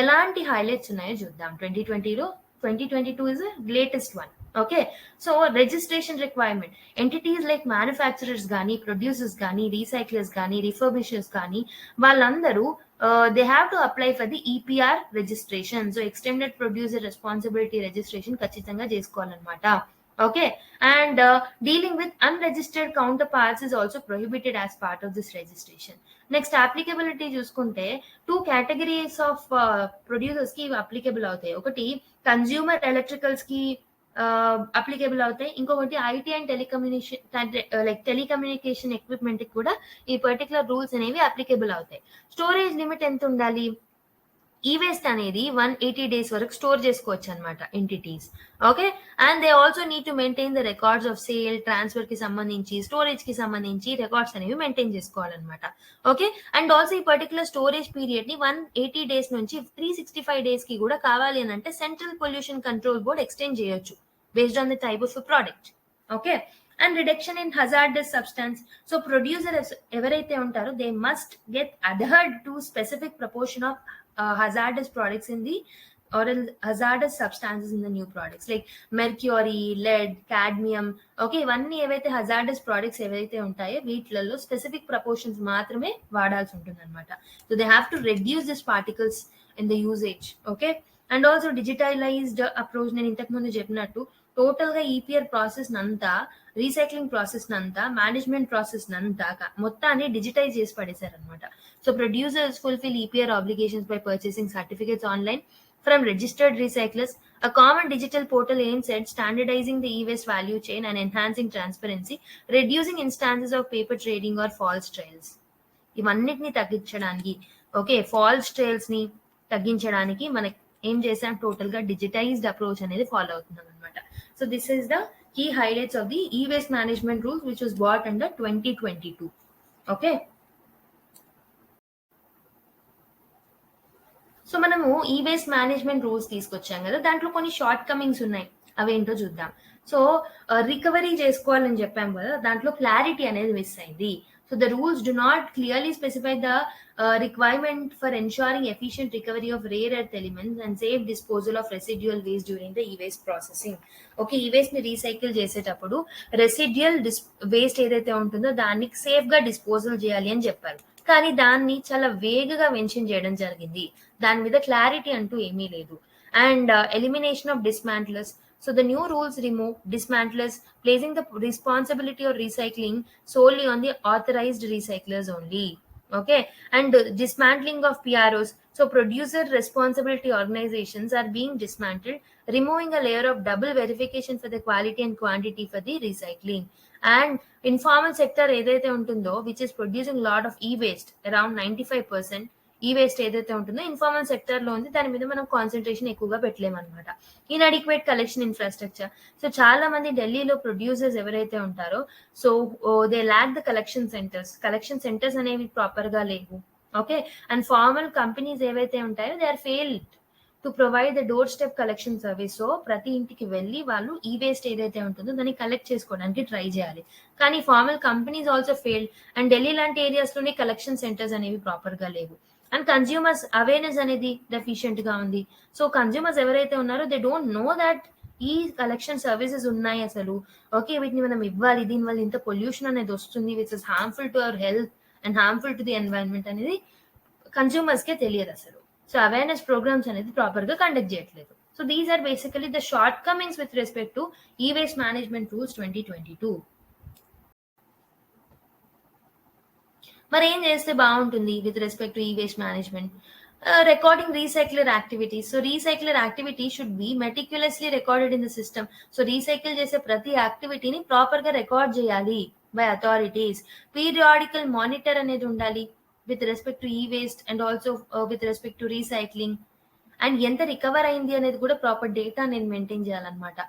ఎలాంటి హైలైట్స్ ఉన్నాయో చూద్దాం. 2022 is the latest one. Okay, so registration requirement, entities like manufacturers gani, producers gani, recyclers gani, refurbishers gani, వాళ్ళందరూ they have to apply for the EPR registration. So extended producer responsibility registration ఖచ్చితంగా చేసుకోవాలన్నమాట. Okay, and dealing with unregistered counterparts is also prohibited as part of this registration. Next, applicability చూసుకుంటే 2 categories of producers కి applicable అవుతాయి. ఒకటి consumer electricals కి applicable అవుతాయి, ఇంకొకటి IT and telecommunication equipment కి కూడా ఈ పర్టికులర్ రూల్స్ అనేవి అప్లికబుల్ అవుతాయి. స్టోరేజ్ లిమిట్ ఎంత ఉండాలి? ఈ వేస్ట్ అనేది 180 days వరకు స్టోర్ చేసుకోవచ్చు అనమాట entities. Okay, and they also need to maintain the records of sale, transfer కి సంబంధించి, స్టోరేజ్ కి సంబంధించి రికార్డ్స్ అనేవి మెయింటైన్ చేసుకోవాలన్నమాట. ఓకే, అండ్ ఆల్సో ఈ పర్టికులర్ స్టోరేజ్ పీరియడ్ ని 180 days నుంచి 365 days కి కూడా కావాలి అని అంటే central pollution control board extend చేయొచ్చు based on the type of product. Okay, and reduction in hazardous substance. So producers ఎవరైతే ఉంటారో they must get adhered to specific proportion of hazardous products in the or hazardous substances in the new products like mercury, lead, cadmium. Okay, ఇవన్నీ ఏవైతే hazardous products ఏవైతే ఉంటాయో వీటిలలో specific proportions మాత్రమే వాడాల్సి ఉంటుంది అనమాట. So they have to reduce this particles in the usage. Okay, and also digitalised approach. నేను ఇంతకు ముందు చెప్పినట్టు టోటల్ గా ఈపీఆర్ ప్రాసెస్ నంతా, రీసైక్లింగ్ ప్రాసెస్ నంతా, మేనేజ్మెంట్ ప్రాసెస్ నంతా మొత్తాన్ని డిజిటైజ్ చేసి పడేశారు అనమాట. So producers fulfill EPR obligations by purchasing certificates online from registered recyclers. A common digital portal aims at standardizing the e-waste value chain and enhancing transparency, reducing instances of paper trading or false trails. ఇవన్నిటిని తగ్గించడానికి, okay, falls trials ని తగ్గించడానికి మనకి ఏం చేసాం, total గా digitised approach అనేది follow అవుతున్నాం అనమాట. So this is the key highlights of the e-waste management rules which was brought under 2022. Okay, so మనము ఈ వేస్ట్ మేనేజ్మెంట్ రూల్స్ తీసుకొచ్చాం కదా, దాంట్లో కొన్ని షార్ట్ కమింగ్స్ ఉన్నాయి, అవేంటో చూద్దాం. సో రికవరీ చేసుకోవాలని చెప్పాం కదా, దాంట్లో క్లారిటీ అనేది మిస్ అయింది. So the rules do not clearly specify the requirement for ensuring efficient recovery of rare earth elements and safe disposal of residual waste during the ఈ వేస్ట్ ప్రాసెసింగ్. ఓకే, ఈ waste ని recycle చేసేటప్పుడు residual waste ఏదైతే ఉంటుందో దాన్ని safe గా disposal చేయాలి అని చెప్పారు, కానీ దాన్ని చాలా వేగంగా మెన్షన్ చేయడం జరిగింది. దాని మీద క్లారిటీ అంటూ ఏమీ లేదు. And elimination of dismantlers. So the new rules remove dismantlers, placing the responsibility of recycling solely on the authorized recyclers only. Okay, and dismantling of PROs. So producer responsibility organizations are being dismantled, removing a layer of double verification for the quality and quantity for the recycling. And informal sector ఏదైతే ఉంటుందో which is producing lot of e-waste, around 95% e-waste ఏదైతే ఉంటుందో informal sector లో ఉంది, దాని మీద మనం concentration ఎక్కువగా పెట్టలేమన్నమాట. Inadequate collection infrastructure. సో చాలా మంది ఢిల్లీలో ప్రొడ్యూసర్స్ ఎవరైతే ఉంటారో so they lack the collection centres అనేవి ప్రాపర్ గా లేవు. ఓకే, అండ్ ఫార్మల్ కంపెనీస్ ఏవైతే ఉంటాయో they are failed to provide the door step collection service. So ప్రతి ఇంటికి వెళ్ళి వాళ్ళు ఈ వేస్ట్ ఏదైతే ఉంటుందో దాన్ని కలెక్ట్ చేసుకోవడానికి ట్రై చేయాలి, కానీ formal companies also failed. And Delhi లాంటి ఏరియాస్ లోనే కలెక్షన్ సెంటర్స్ అనేవి ప్రాపర్ గా లేవు. అండ్ కన్జ్యూమర్స్ అవేర్నెస్ అనేది డెఫిషియెంట్ గా ఉంది. సో కన్జ్యూమర్స్ ఎవరైతే ఉన్నారో దే డోంట్ నో దట్ ఈ కలెక్షన్ సర్వీసెస్ ఉన్నాయి అసలు. ఓకే, వీటిని మనం ఇవ్వాలి, దీనివల్ల ఇంత పొల్యూషన్ అనేది వస్తుంది which is harmful to our health and harmful to the environment అనేది కన్జ్యూమర్స్ కే తెలియదు అసలు. సో అవేర్నెస్ ప్రోగ్రామ్స్ అనేది ప్రాపర్ గా కండక్ట్ చేయట్లేదు. So these are basically the shortcomings with respect to ఈ వేస్ట్ మేనేజ్మెంట్ రూల్స్ 2022. మరి ఏం చేస్తే బాగుంటుంది విత్ రెస్పెక్ట్ టు ఈ waste management? recording recycler activities. So recycler activity should be meticulously recorded in the system. So recycle చేసే ప్రతి యాక్టివిటీని proper గా రికార్డ్ చేయాలి బై అథారిటీస్. పీరియాడికల్ మానిటర్ అనేది ఉండాలి విత్ రెస్పెక్ట్ టు ఈ waste and also with respect to recycling. And ఎంత recover అయింది అనేది కూడా ప్రాపర్ డేటా నేను మెయింటైన్ చేయాలన్నమాట.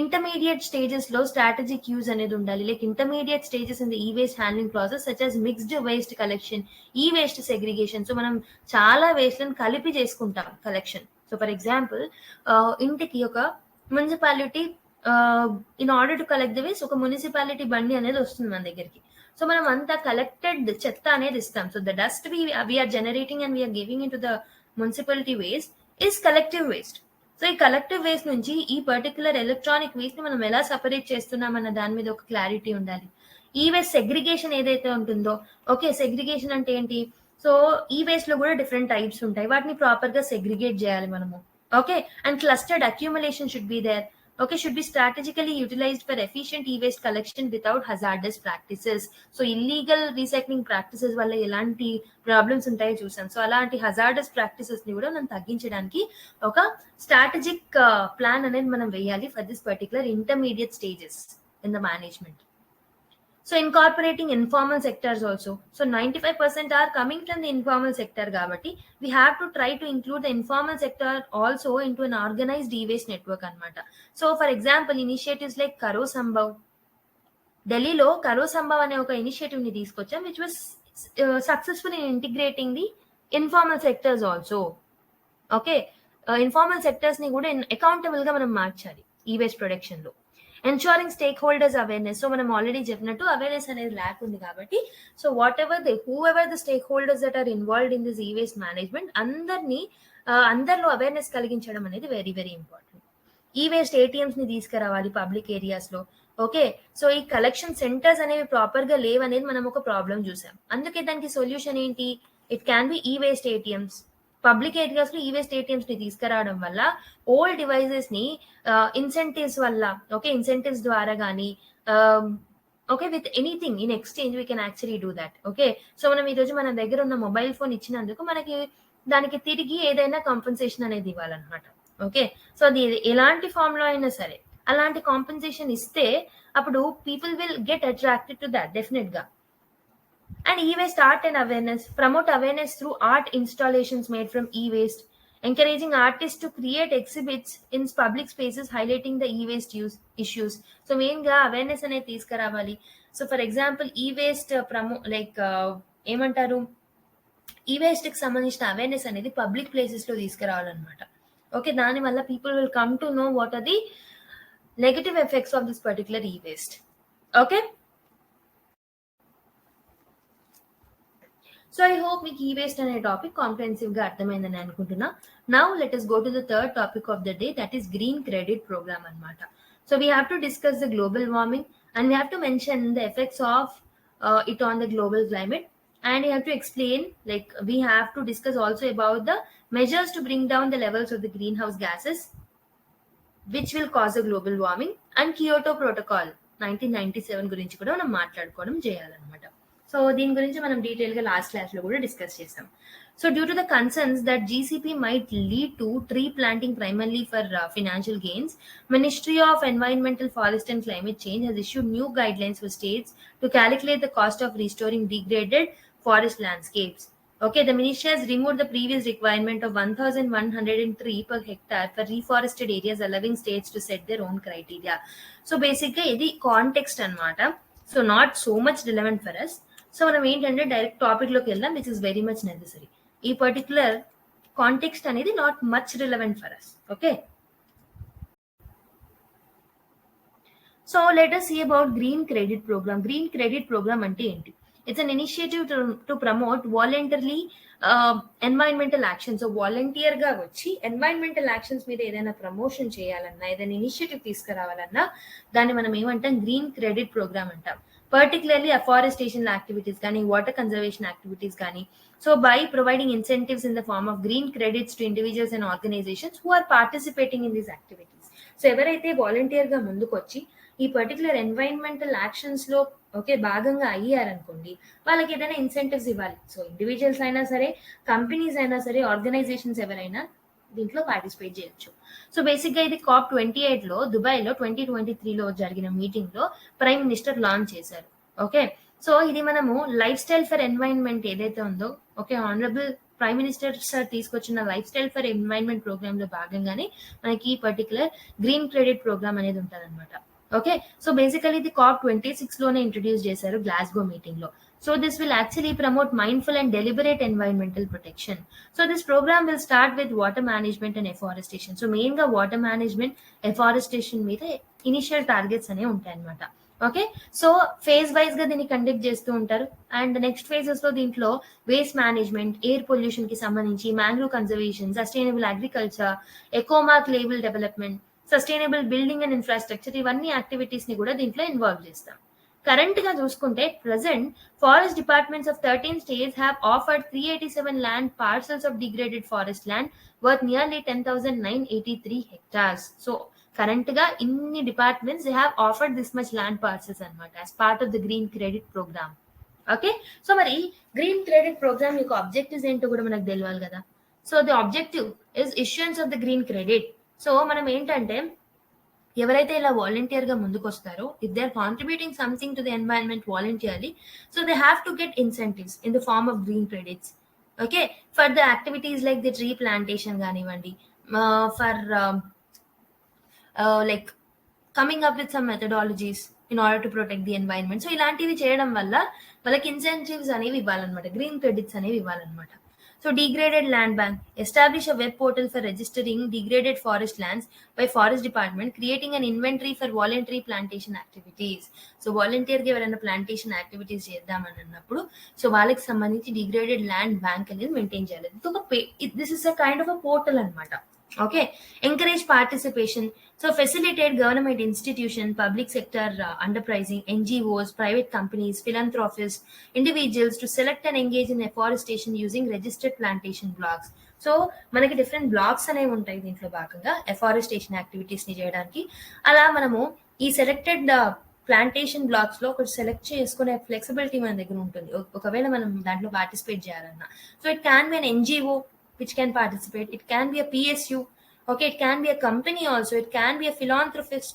ఇంటర్మీడియట్ స్టేజెస్ లో స్ట్రాటజిక్ యూజ్ అనేది ఉండాలి. Like intermediate stages in the ఈ waste handling process such as mixed waste collection, e waste segregation. So మనం చాలా వేస్ట్ లను కలిపి చేసుకుంటాం కలెక్షన్. సో ఫర్ ఎగ్జాంపుల్ ఇంటికి ఒక municipality in order to collect the waste ఒక మున్సిపాలిటీ బండి అనేది వస్తుంది మన దగ్గరికి. సో మనం అంతా కలెక్టెడ్ చెత్త అనేది ఇస్తాం. So the dust we're generating and we're giving into the municipality waste is collective waste. So ఈ కలెక్టివ్ వేస్ట్ నుంచి ఈ పర్టికులర్ ఎలక్ట్రానిక్ వేస్ట్ ని మనం ఎలా సపరేట్ చేస్తున్నాం అన్న దాని మీద ఒక క్లారిటీ ఉండాలి. ఈ వేస్ట్ సెగ్రిగేషన్ ఏదైతే ఉంటుందో, ఓకే సెగ్రిగేషన్ అంటే ఏంటి? సో ఈ వేస్ట్ లో కూడా డిఫరెంట్ టైప్స్ ఉంటాయి, వాటిని ప్రాపర్ గా సెగ్రిగేట్ చేయాలి మనము. Okay and clustered accumulation should be there. Okay, should be strategically utilized for efficient e-waste collection without hazardous practices. So illegal recycling practices వల్ల ఎలాంటి ప్రాబ్లమ్స్ ఉంటాయో చూసాం. సో అలాంటి హజార్డస్ ప్రాక్టీసెస్ ని కూడా మనం తగ్గించడానికి ఒక స్ట్రాటజిక్ ప్లాన్ అనేది మనం వేయాలి for this particular intermediate stages in the management. So incorporating informal sectors also. So 95% are coming from the informal sector కాబట్టి we have to try to include the informal sector also into an organized e-waste network అన్నమాట. So for example initiatives like Karo Sambhav, ఢిల్లీలో కరో సంభవ్ అనే ఒక initiative ని తీసుకొచ్చాం which was successful in integrating the informal sectors also. Okay informal sectors ని కూడా accountable గా మనం మార్చాలి ఈ వేస్ట్ ప్రొడక్షన్ లో. Ensuring stakeholders awareness. So మనం ఆల్రెడీ చెప్పినట్టు అవేర్నెస్ అనేది ల్యాక్ ఉంది కాబట్టి so whatever whoever the stakeholders that are involved in this ఈ వేస్ట్ మేనేజ్మెంట్ అందరిలో అవేర్నెస్ కలిగించడం అనేది very very important. E-waste ATMs ని తీసుకురావాలి పబ్లిక్ ఏరియాస్ లో. ఓకే సో ఈ కలెక్షన్ సెంటర్స్ అనేవి ప్రాపర్ గా లేవనేది మనం ఒక ప్రాబ్లం చూసాం. అందుకే దానికి సొల్యూషన్ ఏంటి? ఇట్ క్యాన్ బి ఈ వేస్ట్ ఏటీఎంస్. పబ్లిక్ ఏరియాస్ లో ఈ వేస్ట్ ఏటీఎంస్ ని తీసుకురావడం వల్ల ఓల్డ్ డివైజెస్ ని ఇన్సెంటివ్స్ వల్ల, ఓకే ఇన్సెంటివ్స్ ద్వారా కానీ okay with anything in exchange we can actually do that. Okay so మనం ఈ రోజు మన దగ్గర ఉన్న మొబైల్ ఫోన్ ఇచ్చినందుకు మనకి దానికి తిరిగి ఏదైనా కాంపెన్సేషన్ అనేది ఇవ్వాలన్నమాట. ఓకే సో అది ఎలాంటి ఫామ్ లో అయినా సరే అలాంటి కాంపెన్సేషన్ ఇస్తే అప్పుడు people will get attracted to that definite గా. And e-waste art and awareness. Promote awareness through art installations made from e-waste. Encouraging artists to create exhibits in public spaces highlighting the e-waste issues. So main ga awareness ane తీసుకురావాలి. So for example e-waste ఏమంటారు e-waste కి సంబంధించిన awareness అనేది public places లో తీసుకురావాలన్నమాట. Okay దాని వల్ల people will come to know what are the negative effects of this particular e-waste. Okay so I hope మీకు e-waste అనే టాపిక్ కాంప్రహెన్సివ్ గా అర్థమైందని అనుకుంటున్నా. Now let us go to the third topic of the day, that is green credit program అన్నమాట. So we have to discuss the global warming and we have to mention the effects of it on the global climate, and we have to explain, like we have to discuss also about the measures to bring down the levels of the greenhouse gases which will cause the global warming, and Kyoto Protocol 1997 గురించి కూడా మనం మాట్లాడుకోవడం చేయాలన్నమాట. So దీని గురించి మనం detail గా last class లో కూడా డిస్కస్ చేస్తాం. So due to the concerns that GCP might lead to tree planting primarily for financial gains, ministry of environmental, forest and climate change has issued new guidelines for states to calculate the cost of restoring degraded forest landscapes. Okay, the ministry has removed the previous requirement of 1,103 per hectare for reforested areas, allowing states to set their own criteria. So basically ఇది context అన్నమాట. So not so much relevant for us. So మనం ఏంటంటే direct topic లోకి వెళ్దాం, which is very much necessary. ఈ particular context అనేది not much relevant for us. Okay so let us see about green credit programme. Green credit programme అంటే ఏంటి? It's an initiative to promote voluntary environmental action. So volunteer గా వచ్చి environmental actions మీద ఏదైనా promotion చేయాలన్నా, ఏదైనా initiative తీసుకురావాలన్నా దాన్ని మనం ఏమంటాం? గ్రీన్ క్రెడిట్ ప్రోగ్రామ్ అంటాం. particularly afforestation activities కానీ, వాటర్ కన్జర్వేషన్ యాక్టివిటీస్ కానీ. So by providing incentives in the form of green credits to individuals and organisations who are participating in these activities. So ఎవరైతే volunteer గా ముందుకు వచ్చి ఈ particular environmental actions లో okay భాగంగా అయ్యారనుకోండి, వాళ్ళకి ఏదైనా ఇన్సెంటివ్స్ ఇవ్వాలి. సో ఇండివిజువల్స్ అయినా సరే, కంపెనీస్ అయినా సరే, ఆర్గనైజేషన్స్ ఎవరైనా దీంట్లో పార్టిసిపేట్ చేయొచ్చు. సో బేసిక్ గా ఇది COP28 లో దుబాయ్ లో 2023లో జరిగిన మీటింగ్ లో ప్రైమ్ మినిస్టర్ లాంచ్ చేశారు. ఓకే, సో ఇది మనము లైఫ్ స్టైల్ ఫర్ ఎన్వైరన్మెంట్ ఏదైతే ఉందో, okay, honourable prime minister sir తీసుకొచ్చిన lifestyle for environment programme లో భాగంగానే మనకి ఈ పర్టికులర్ గ్రీన్ క్రెడిట్ ప్రోగ్రామ్ అనేది ఉంటుంది అనమాట. ఓకే, సో బేసికలీ ఇది COP26 లోనే ఇంట్రడ్యూస్ చేశారు గ్లాస్గో మీటింగ్ లో. So this will actually promote mindful and deliberate environmental protection. So this program will start with water management and afforestation. So main ga water management, afforestation మీద initial targets అనేవి ఉంటాయి అనమాట. Okay, so phase wise గా దీన్ని conduct చేస్తూ ఉంటారు. And next phases లో దీంట్లో వేస్ట్ మేనేజ్మెంట్, ఎయిర్ పొల్యూషన్ కి సంబంధించి, mangrove conservation, sustainable agriculture, Ecomark label development, sustainable building and infrastructure, ఇవన్నీ యాక్టివిటీస్ ని కూడా దీంట్లో ఇన్వాల్వ్ చేస్తాం. కరెంట్ గా చూసుకుంటే present forest departments of 13 states have offered 387 land parcels of degraded forest land worth nearly 10,983 hectares. So current గా ఇన్ని departments they have offered this much land parcels అనమాట as part of the green credit programme. Okay, so మరి green credit programme యొక్క objectives ఏంటో కూడా మనకు తెలియాలి కదా. So the objective is issuance of the green credit. So మనం ఏంటంటే ఎవరైతే ఇలా వాలంటీర్ గా ముందుకు వస్తారో, if they are contributing something to the environment voluntarily, so they have to get incentives in the form of green credits. Okay, for the activities like the tree plantation కానివ్వండి, for like coming up with some methodologies in order to protect the environment. So ఇలాంటివి చేయడం వల్ల వాళ్ళకి incentives అనేవి ఇవ్వాలన్నమాట, green credits అనేవి ఇవ్వాలన్నమాట. So degraded land bank, establish a web portal for registering degraded forest lands by forest department, creating an inventory for voluntary plantation activities. So volunteer గా ఎవరైనా plantation activities చేద్దామని అన్నప్పుడు సో వాళ్ళకి సంబంధించి degraded land bank అనేది maintain చేయాలి. This is a kind of a portal అనమాట. Okay, encourage participation. So facilitate government institution, public sector enterprising, NGOs, private companies, philanthropists, individuals to select and engage in afforestation using registered plantation blocks. So మనకి different blocks అనేవి ఉంటాయి దీంట్లో భాగంగా afforestation activities ని చేయడానికి. అలా మనము ఈ సెలెక్టెడ్ ప్లాంటేషన్ బ్లాక్స్ లో ఒకటి సెలెక్ట్ చేసుకునే ఫ్లెక్సిబిలిటీ మన దగ్గర ఉంటుంది ఒకవేళ మనం దాంట్లో పార్టిసిపేట్ చేయాలన్నా. So it can be an NGO which can participate, it can be a PSU, okay, it can be a company also, it can be a philanthropist,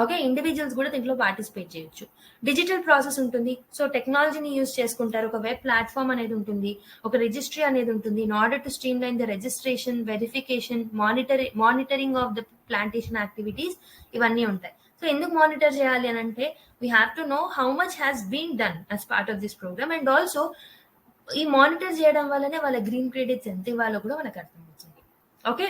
okay, individuals కూడా దీంట్లో పార్టిసిపేట్ చేయొచ్చు. డిజిటల్ ప్రాసెస్ ఉంటుంది, so టెక్నాలజీని use చేసుకుంటారు, ఒక web platform అనేది ఉంటుంది, ఒక రిజిస్ట్రీ అనేది ఉంటుంది in order to streamline the registration, verification, monitoring of the plantation activities, ఇవన్నీ ఉంటాయి. సో ఎందుకు మానిటర్ చేయాలి అని అంటే we have to know how much has been done as part of this programme. And also ఈ monitor చేయడం వల్లనే వాళ్ళ గ్రీన్ క్రెడిట్స్ ఎంత ఇవ్వాలో కూడా మనకు అర్థమవుతుంది. Okay,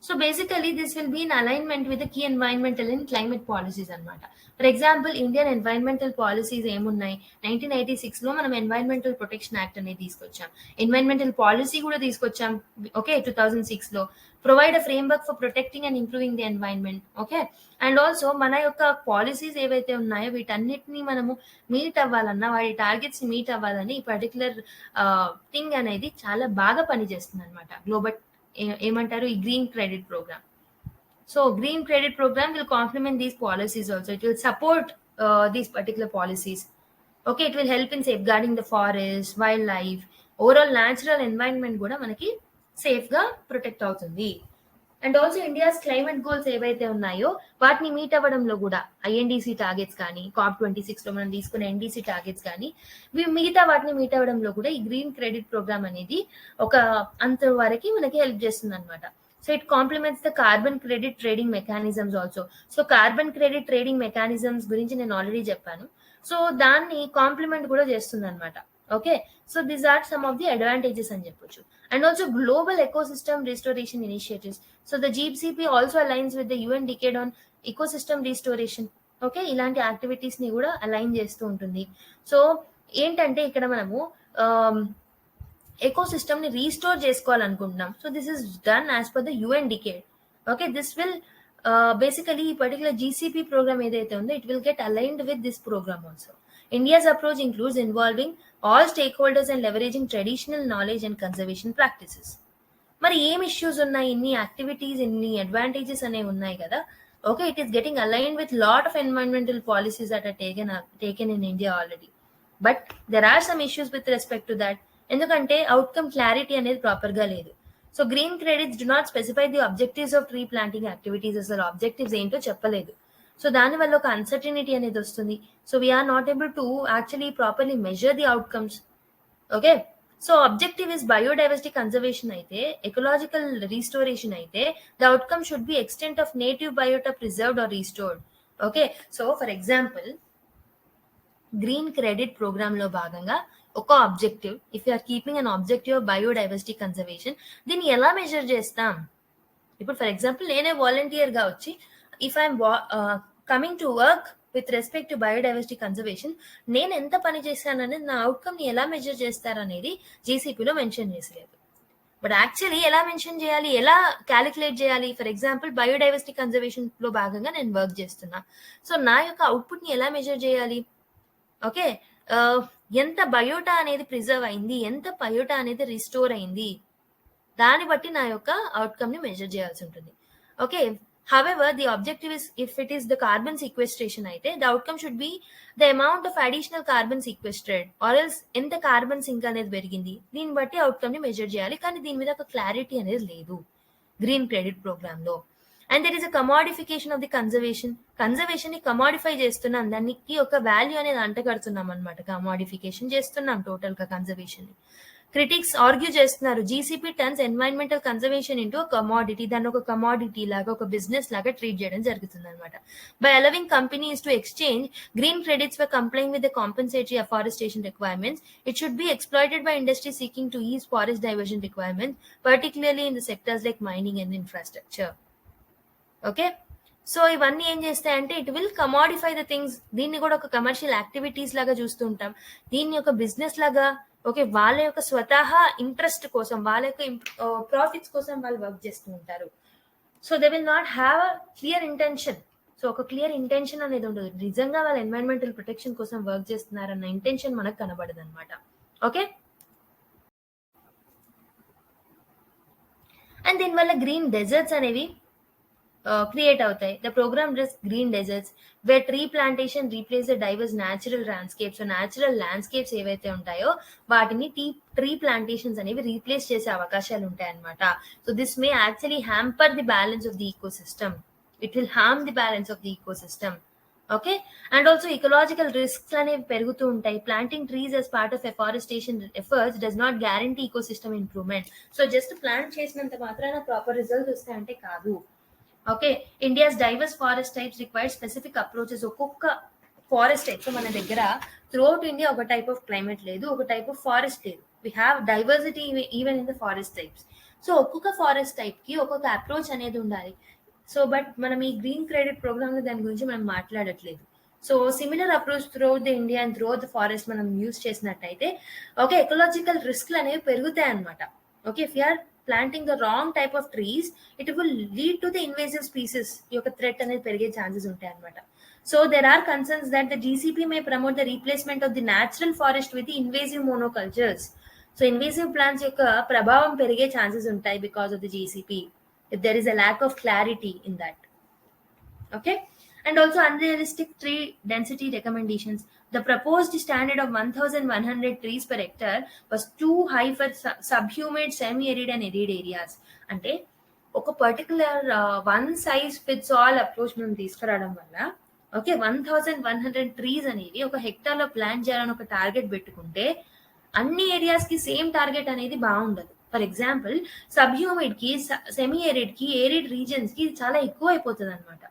so basically this will be in alignment with key environmental and climate policies అనమాట. For example Indian environmental policies ఏమున్నాయి, 1986 లో మనం ఎన్వైరన్మెంటల్ ప్రొటెక్షన్ యాక్ట్ అనేది తీసుకొచ్చాం, ఎన్వైరన్మెంటల్ పాలసీ కూడా తీసుకొచ్చాం. ఓకే, 2006 లో provide a framework for protecting and improving the environment. Okay, and also మన యొక్క పాలసీస్ ఏవైతే ఉన్నాయో వీటన్నిటిని మనము మీట్ అవ్వాలన్నా, వాటి టార్గెట్స్ మీట్ అవ్వాలని ఈ పర్టికులర్ థింగ్ అనేది చాలా బాగా పనిచేస్తుంది అనమాట. గ్లోబల్ ఏమంటారు ఈ green credit programme. So green credit programme will complement these policies also, it will support these particular policies. Okay, it will help in safeguarding the forest, wildlife, overall natural environment కూడా మనకి safe గా protect అవుతుంది. And also India's climate goals ఏవైతే ఉన్నాయో వాటిని meet అవ్వడంలో కూడా INDC targets కానీ, COP26 లో మనం తీసుకునే NDC టార్గెట్స్ కానీ, మిగతా వాటిని మీట్ అవ్వడంలో కూడా ఈ గ్రీన్ క్రెడిట్ ప్రోగ్రామ్ అనేది ఒక అంత వరకు మనకి హెల్ప్ చేస్తుంది అనమాట. So it compliments the carbon credit trading mechanisms also. So carbon credit trading mechanisms గురించి నేను ఆల్రెడీ చెప్పాను. సో దాన్ని కాంప్లిమెంట్ కూడా చేస్తుంది అనమాట. Okay, so these are some of the advantages అని చెప్పొచ్చు. And also global ecosystem restoration initiatives. So the GCP also aligns with the UN decade on ecosystem restoration. Okay, ఇలాంటి యాక్టివిటీస్ ని కూడా అలైన్ చేస్తూ ఉంటుంది. సో ఏంటంటే ఇక్కడ మనము ఎకోసిస్టమ్ ని రీస్టోర్ చేసుకోవాలనుకుంటున్నాం. So this is done as per the UN decade. Okay, this will basically ఈ పర్టికులర్ GCP ప్రోగ్రామ్ ఏదైతే ఉందో it will get aligned with this programme also. India's approach includes involving all stakeholders and leveraging traditional knowledge and conservation practices. మరి ఏం issues ఉన్నాయి, ఇన్ని activities, ఇన్ని advantages అనేవి ఉన్నాయి కదా. Okay, it is getting align with lot of environmental policies that are taken in India already. But there are some issues with respect to that. ఎందుకంటే outcome clarity అనేది ప్రాపర్ గా లేదు. So green credits do not specify the objectives of tree planting activities. అసలు objectives ఏంటో చెప్పలేదు. So దానివల్ల ఒక uncertainty అనేది వస్తుంది. So we're not able to actually properly measure the outcomes. Okay, so objective is biodiversity conservation అయితే, ecological restoration అయితే, the outcome should be extent of native biota preserved or restored. Okay, so for example green credit programme లో భాగంగా ఒక objective, if you are keeping an objective of biodiversity conservation, దీన్ని ఎలా measure చేస్తాం? ఇప్పుడు for example నేనే volunteer గా వచ్చి, if I'm coming to work with respect to biodiversity conservation, నేను ఎంత పని చేశాననేది నా అవుట్కమ్ ని ఎలా మెజర్ చేస్తారనేది జీసీపీలో మెన్షన్ చేసలేదు. బట్ యాక్చువల్లీ ఎలా మెన్షన్ చేయాలి, ఎలా క్యాలిక్యులేట్ చేయాలి? ఫర్ ఎగ్జాంపుల్ బయోడైవర్సిటీ కన్జర్వేషన్ లో భాగంగా నేను వర్క్ చేస్తున్నా. సో నా యొక్క అవుట్పుట్ ని ఎలా మెజర్ చేయాలి? ఓకే, ఎంత బయోటా అనేది ప్రిజర్వ్ అయింది, ఎంత బయోటా అనేది రిస్టోర్ అయింది, దాన్ని బట్టి నా యొక్క అవుట్కమ్ ని మెజర్ చేయాల్సి ఉంటుంది. Okay, however the objective is, if it is the carbon sequestration అయితే, the outcome should be the amount of additional carbon sequestered or else ఎంత కార్బన్ సింక్ అనేది పెరిగింది, దీన్ని బట్టి అవుట్కమ్ ని మెజర్ చేయాలి. కానీ దీని మీద ఒక క్లారిటీ అనేది లేదు గ్రీన్ క్రెడిట్ ప్రోగ్రామ్ లో. And there is a commodification of the conservation ని కమాడిఫై చేస్తున్నాం, దానికి ఒక వాల్యూ అనేది అంటగడుతున్నాం అనమాట. కమాడిఫికేషన్ చేస్తున్నాం టోటల్ గా కన్జర్వేషన్ ని. క్రిటిక్స్ ఆర్గ్యూ చేస్తున్నారు, GCP turns environmental conservation into commodity, దాన్ని ఒక కమాడిటీ లాగా, ఒక బిజినెస్ లాగా ట్రీట్ చేయడం జరుగుతుంది అనమాట. By allowing companies to exchange green credits for complying with the compensatory afforestation requirements, it should be exploited by industry seeking to is forest diversion requirements, particularly in the sectors like mining and infrastructure. Okay, so ఇవన్నీ ఏం చేస్తాయంటే it will కమాడిఫై the things. దీన్ని కూడా ఒక commercial activities లాగా చూస్తూ ఉంటాం, దీన్ని ఒక బిజినెస్ లాగా. ఓకే, వాళ్ళ యొక్క స్వతహా ఇంట్రెస్ట్ కోసం, వాళ్ళ యొక్క ప్రాఫిట్స్ కోసం వాళ్ళు వర్క్ చేస్తూ ఉంటారు. So they will not have a clear intention. సో ఒక క్లియర్ ఇంటెన్షన్ అనేది ఉండదు. నిజంగా వాళ్ళ ఎన్వైరన్మెంటల్ ప్రొటెక్షన్ కోసం వర్క్ చేస్తున్నారన్న ఇంటెన్షన్ మనకు కనబడదు అనమాట. ఓకే, అండ్ దీనివల్ల గ్రీన్ డెజర్ట్స్ అనేవి క్రియేట్ అవుతాయి. The programme risk green deserts where tree plantation replace the diverse natural landscapes. So natural landscapes ఏవైతే ఉంటాయో వాటిని ట్రీ ప్లాంటేషన్స్ అనేవి రీప్లేస్ చేసే అవకాశాలు ఉంటాయి అనమాట. So this may actually hamper the balance of the ecosystem. It will harm the balance of the ecosystem. Okay, and also ecological risks అనేవి పెరుగుతూ ఉంటాయి. Planting trees as part of afforestation efforts does not guarantee ecosystem improvement. So just plant చేసినంత మాత్రాన proper results వస్తాయంటే కాదు. Okay, India's divorce forest types required specific approaches. ఒక్కొక్క forest type, so మన దగ్గర త్రూఅవుట్ ఇండియా ఒక టైప్ ఆఫ్ క్లైమేట్ లేదు, ఒక టైప్ ఆఫ్ ఫారెస్ట్ లేదు. We have diversity even in the forest types. So ఒక్కొక్క ఫారెస్ట్ టైప్ కి ఒక్కొక్క అప్రోచ్ అనేది ఉండాలి. సో బట్ మనం ఈ గ్రీన్ క్రెడిట్ ప్రోగ్రామ్ లో దాని గురించి మనం మాట్లాడట్లేదు. So similar approach throughout the India and throughout the forest మనం యూజ్ చేసినట్టయితే ఓకే ఎకలాజికల్ రిస్క్లు అనేవి పెరుగుతాయి అనమాట. Okay, if you're planting the wrong type of trees it will lead to the invasive species యొక్క థ్రెట్ అనేది పెరిగే ఛాన్సెస్ ఉంటాయి అనమాట. So there are concerns that the GCP may promote the replacement of the natural forest with invasive monocultures. So invasive plants యొక్క ప్రభావం పెరిగే chances ఉంటాయి because of the GCP if there is a lack of clarity in that. Okay, and also unrealistic tree density recommendations. The proposed standard of 1100 trees per hectare was too high for subhumid, semi-arid and arid areas. అంటే ఒక particular one size fits all approach మనం తీసుకురావడం వల్ల okay 1100 trees అనేవి ఒక hectare లో plan చేయాలని ఒక టార్గెట్ పెట్టుకుంటే అన్ని ఏరియాస్ కి సేమ్ టార్గెట్ అనేది బాగుండదు. ఫర్ ఎగ్జాంపుల్ సబ్ హ్యూమిడ్ కి, సెమీ ఏరిడ్ కి, ఏరిడ్ రీజన్స్ కి చాలా ఎక్కువ అయిపోతుంది అనమాట.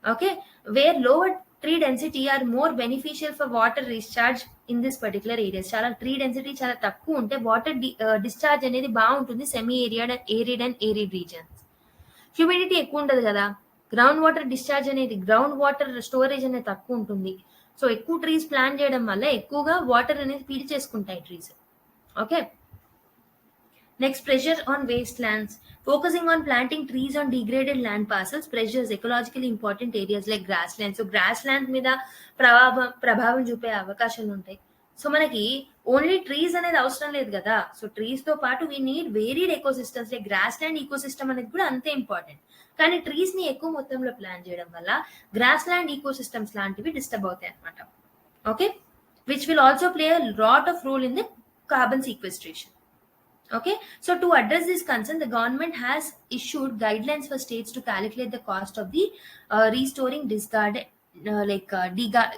Okay, where lower tree density are more beneficial for water discharge in this particular areas. చాలా ట్రీ డెన్సిటీ చాలా తక్కువ ఉంటే వాటర్ డిశ్చార్జ్ అనేది బాగుంటుంది semi arid and arid regions. Humidity ఎక్కువ ఉండదు కదా, గ్రౌండ్ వాటర్ డిశ్చార్జ్ అనేది, గ్రౌండ్ వాటర్ స్టోరేజ్ అనేది తక్కువ ఉంటుంది. సో ఎక్కువ ట్రీస్ ప్లాన్ చేయడం వల్ల ఎక్కువగా వాటర్ అనేది పీల్ చేసుకుంటాయి trees. Okay, next, pressure on wastelands. Focusing on planting trees on degraded land parcels pressures ecologically important areas like grasslands. So grasslands మీద ప్రభావం చూపే అవకాశాలు ఉంటాయి. సో మనకి ఓన్లీ ట్రీస్ అనేది అవసరం లేదు కదా. సో ట్రీస్ తో పాటు we need varied ecosystems, like grassland ecosystem అనేది కూడా అంతే ఇంపార్టెంట్. కానీ ట్రీస్ ని ఎక్కువ మొత్తంలో ప్లాన్ చేయడం వల్ల గ్రాస్ ల్యాండ్ ఈకోసిస్టమ్స్ లాంటివి డిస్టర్బ్ అవుతాయి అనమాట. Okay, which will also play a lot of role in the carbon sequestration. Okay, so to address this concern, the government has issued guidelines for states to calculate the cost of the restoring discarded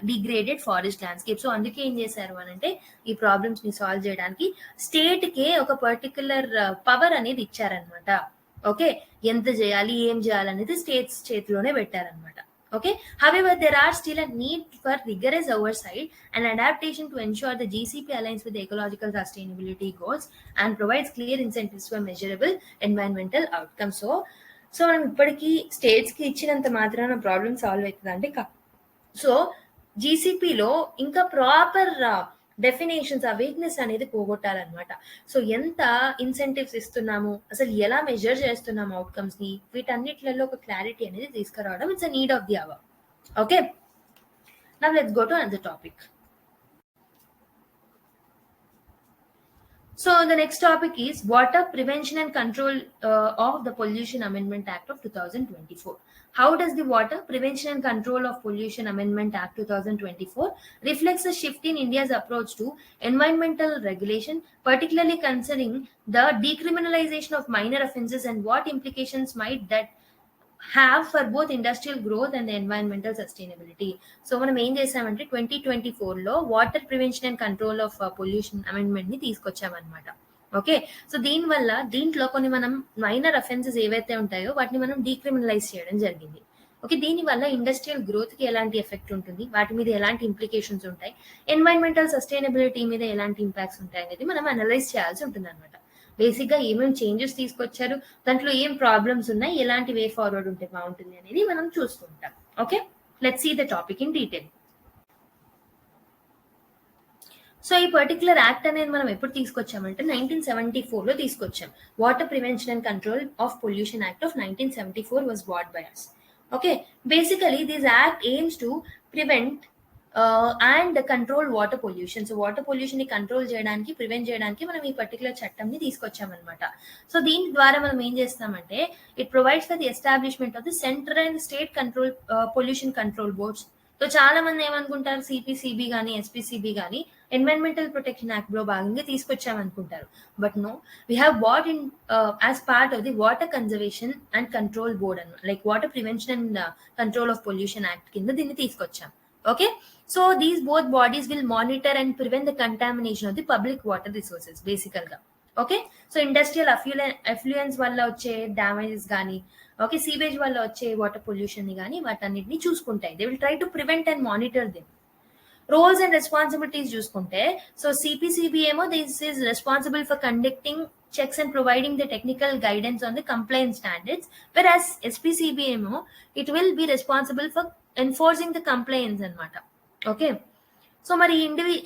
degraded forest landscape. So అందుకే ఏం చేశారు అని అంటే ఈ problems ని solve చేయడానికి state కే ఒక particular power అనేది ఇచ్చారనమాట. ఓకే, ఎంత చేయాలి ఏం చేయాలి అనేది స్టేట్స్ చేతిలోనే పెట్టారనమాట. Okay, however, there are still a need for rigorous oversight and adaptation to ensure the GCP aligns with the ecological sustainability goals and provides clear incentives for measurable environmental outcomes. So మనం ఇప్పటికీ states కి ఇచ్చినంత మాత్రాన problem solve అవుతుందంటే so జీసీపీలో ఇంకా proper definitions, ఆ weakness అనేది పోగొట్టాలన్నమాట. So ఎంత ఇన్సెంటివ్స్ ఇస్తున్నాము, అసలు ఎలా మెజర్ చేస్తున్నాము అవుట్కమ్స్ ని, వీటన్నిటిలో ఒక క్లారిటీ అనేది తీసుకురావడం it's a need of the hour. Okay, now let's go to another topic. So the next topic is Water Prevention and Control of the Pollution Amendment Act of 2024. How does the Water Prevention and Control of Pollution Amendment Act 2024 reflects a shift in India's approach to environmental regulation, particularly concerning the decriminalization of minor offences and what implications might that have for both industrial growth and the environmental sustainability. So మనం ఏం చేసామంటే 2024లో water prevention and control of pollution amendment ని తీసుకొచ్చామన్నమాట. Okay, so దీంట్లో కొన్ని మనం minor offences ఏవైతే ఉంటాయో వాటిని మనం డీక్రిమినలైజ్ చేయడం జరిగింది. ఓకే, దీనివల్ల ఇండస్ట్రియల్ గ్రోత్ కి ఎలాంటి ఎఫెక్ట్ ఉంటుంది, వాటి మీద ఎలాంటి ఇంప్లికేషన్స్ ఉంటాయి, ఎన్వైరన్మెంటల్ సస్టైనబిలిటీ మీద ఎలాంటి ఇంపాక్ట్స్ ఉంటాయి అనేది మనం అనలైజ్ చేయాల్సి ఉంటుంది అనమాట. బేసిక్ గా ఏమేమి చేంజెస్ తీసుకొచ్చారు, దాంట్లో ఏం ప్రాబ్లమ్స్ ఉన్నాయి, ఎలాంటి వే ఫార్వర్డ్ ఉంటే బాగుంటుంది అనేది మనం చూస్తుంటాం. Okay, let's see the topic in detail. So ఈ పర్టికులర్ యాక్ట్ అనేది మనం ఎప్పుడు తీసుకొచ్చామంటే 1974లో తీసుకొచ్చాం. Water prevention and control of pollution act of 1974 was brought by us. Okay, basically this act aims to prevent and control water pollution. So water pollution ని control చేయడానికి, prevent చేయడానికి మనం ఈ పర్టికులర్ చట్టం ని తీసుకొచ్చామన్నమాట. సో దీని ద్వారా మనం ఏం చేస్తామంటే it provides for the establishment of the central and state control pollution control boards. So చాలా మంది ఏమనుకుంటారు, సిపిసిబి కానీ ఎస్పిసిబి కానీ ఎన్వైరన్మెంటల్ ప్రొటెక్షన్ యాక్ట్ లో భాగంగా తీసుకొచ్చామనుకుంటారు. But no, we have brought in as part of the water conservation and control board అన్నమాట, like water prevention and control of pollution act కింద దీన్ని తీసుకొచ్చాం. Okay, so these both bodies will monitor and prevent the contamination of the public water resources basically ga. Okay, so industrial effluents valla వచ్చే damages గానీ, okay, sewage వల్ల వచ్చే water pollution ని గానీ వాటన్నిటిని చూసుకుంటాయి. They will try to prevent and monitor them. Roles and responsibilities చూసుకుంటే, so CPCB ఏమో this is responsible for conducting checks and providing the technical guidance on the compliance standards, whereas SPCBMO, it will be responsible for enforcing the compliance annamata. Okay, so mari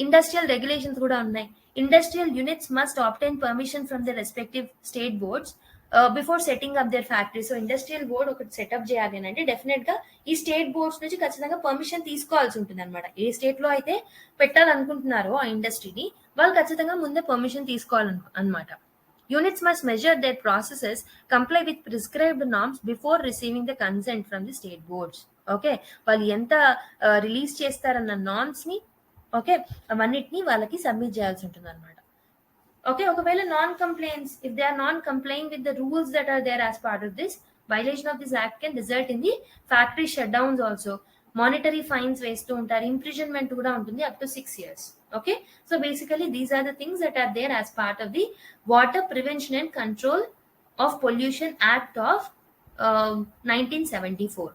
industrial regulations kuda unnai. Industrial units must obtain permission from the respective state boards before setting up their factory. So industrial board ఒకటి setup చేయాలి అంటే definite గా ఈ state boards నుంచి ఖచ్చితంగా permission తీసుకోవాల్సి ఉంటుంది అనమాట. ఏ స్టేట్ లో అయితే పెట్టాలనుకుంటున్నారో ఆ ఇండస్ట్రీని వాళ్ళు ఖచ్చితంగా ముందే పర్మిషన్ తీసుకోవాలన్నమాట. Units must measure their processes, comply with prescribed norms before receiving the consent from the state boards. Okay, వాళ్ళు ఎంత రిలీజ్ చేస్తారన్న నార్మ్స్ ని, ఓకే, అవన్నిటిని వాళ్ళకి సబ్మిట్ చేయాల్సి ఉంటుంది అనమాట. ఓకే, ఒకవేళ non compliance, if they are non complying with the rules that are there as part of this, violation of this act can result in the factory shutdowns also. Monetary fines వేస్తూ ఉంటారు, imprisonment కూడా ఉంటుంది up to 6 years. Okay, so basically these are the things that are there as part of the Water Prevention and Control of Pollution Act of 1974.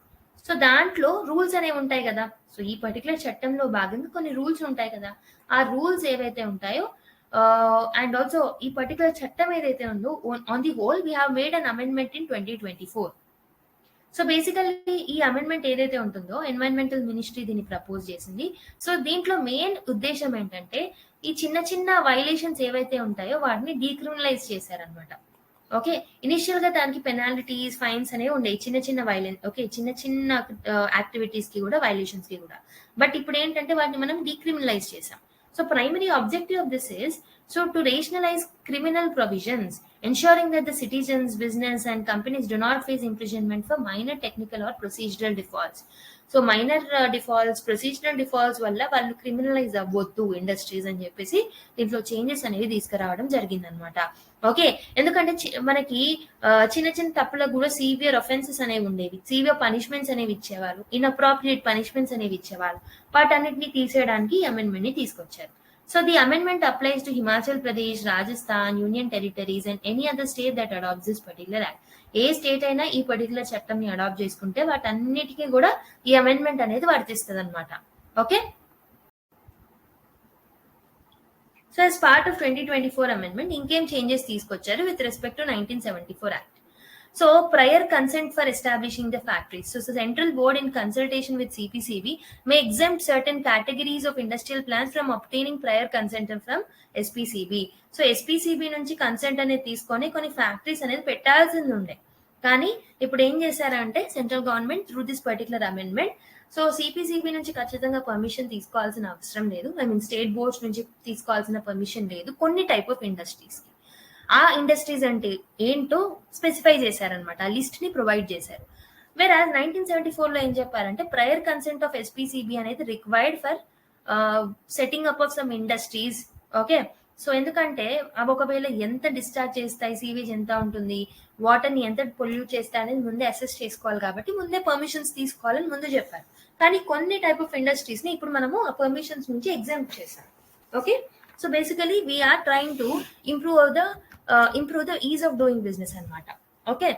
So దాంట్లో rules అనేవి ఉంటాయి కదా. So ఈ particular చట్టంలో భాగంగా కొన్ని రూల్స్ ఉంటాయి కదా. ఆ రూల్స్ ఏవైతే ఉంటాయో అండ్ ఆల్సో ఈ పర్టికులర్ చట్టం ఏదైతే ఉందో, on the whole we have made an amendment in 2024. So basically ఈ అమెండ్మెంట్ ఏదైతే ఉంటుందో ఎన్వైరన్మెంటల్ మినిస్ట్రీ దీన్ని ప్రపోజ్ చేసింది. సో దీంట్లో మెయిన్ ఉద్దేశం ఏంటంటే ఈ చిన్న చిన్న వైలేషన్స్ ఏవైతే ఉంటాయో వాటిని డీక్రిమినలైజ్ చేశారనమాట. ఓకే, ఇనిషియల్ గా దానికి పెనాల్టీస్, ఫైన్స్ అనేవి ఉండేవి చిన్న చిన్న వైలెన్స్, ఓకే, చిన్న చిన్న యాక్టివిటీస్ కి కూడా, వైలేషన్స్ కి కూడా. బట్ ఇప్పుడు ఏంటంటే వాటిని మనం డీక్రిమినలైజ్ చేసాం. So primary objective of this is to rationalize criminal provisions, ensuring that the citizens, business and companies do not face imprisonment for minor technical or procedural defaults. So minor defaults, procedural defaults వల్ల వాళ్ళు criminalise అవ్వద్దు industries అని చెప్పేసి దీంట్లో changes అనేవి తీసుకురావడం జరిగిందనమాట. Okay, ఎందుకంటే మనకి చిన్న చిన్న తప్పులకు కూడా సీవియర్ అఫెన్సెస్ అనేవి ఉండేవి, సీవియర్ పనిష్మెంట్స్ అనేవి ఇచ్చేవాళ్ళు, ఇన్అప్రాప్రియేట్ పనిష్మెంట్స్ అనేవి ఇచ్చేవాళ్ళు. వాటన్నిటిని తీసేయడానికి ఈ అమెండ్మెంట్ ని తీసుకొచ్చారు. So the amendment applies to Himachal Pradesh, Rajasthan, Union Territories and any other state that adopts this particular act. A state అయినా ఈ పర్టికులర్ చట్టం ని అడాప్ట్ చేసుకుంటే వాటన్నిటికీ కూడా ఈ అమెండ్మెంట్ అనేది వర్తిస్తుంది అనమాట. Okay, so as part of 2024 amendment ఇంకేం చేంజెస్ తీసుకొచ్చారు with respect to 1974 act. So prior consent for establishing the factories. So central board in consultation with CPCB may exempt certain categories of industrial plants from obtaining prior consent from SPCB. So SPCB నుంచి consent అనేది తీసుకొని కొన్ని factories అనేది పెట్టాల్సింది ఉండే, కానీ ఇప్పుడు ఏం చేశారంటే central government through this particular amendment so CPCB నుంచి ఖచ్చితంగా పర్మిషన్ తీసుకోవాల్సిన అవసరం లేదు, ఐ మీన్ స్టేట్ బోర్డ్స్ నుంచి తీసుకోవాల్సిన పర్మిషన్ లేదు కొన్ని టైప్ ఆఫ్ ఇండస్ట్రీస్ కి. ఆ ఇండస్ట్రీస్ అంటే ఏంటో స్పెసిఫై చేశారనమాట, ఆ లిస్ట్ ని ప్రొవైడ్ చేశారు. వేరాజ్ 1974 లో ఏం చెప్పారంటే ప్రయర్ కన్సెంట్ ఆఫ్ ఎస్పీసీబీ అనేది required for setting up of some industries. Okay, so ఎందుకంటే అవి ఒకవేళ ఎంత డిశ్చార్జ్ చేస్తాయి, సీవేజ్ ఎంత ఉంటుంది, వాటర్ ని ఎంత పొల్యూట్ చేస్తాయి అనేది ముందే అసెస్ చేసుకోవాలి, కాబట్టి ముందే పర్మిషన్స్ తీసుకోవాలని ముందు చెప్పారు. కానీ కొన్ని టైప్ ఆఫ్ ఇండస్ట్రీస్ ని ఇప్పుడు మనము ఆ పర్మిషన్స్ నుంచి ఎగ్జామ్ చేశాం. Okay, so basically we're trying to improve the ease of doing business అనమాట. Okay,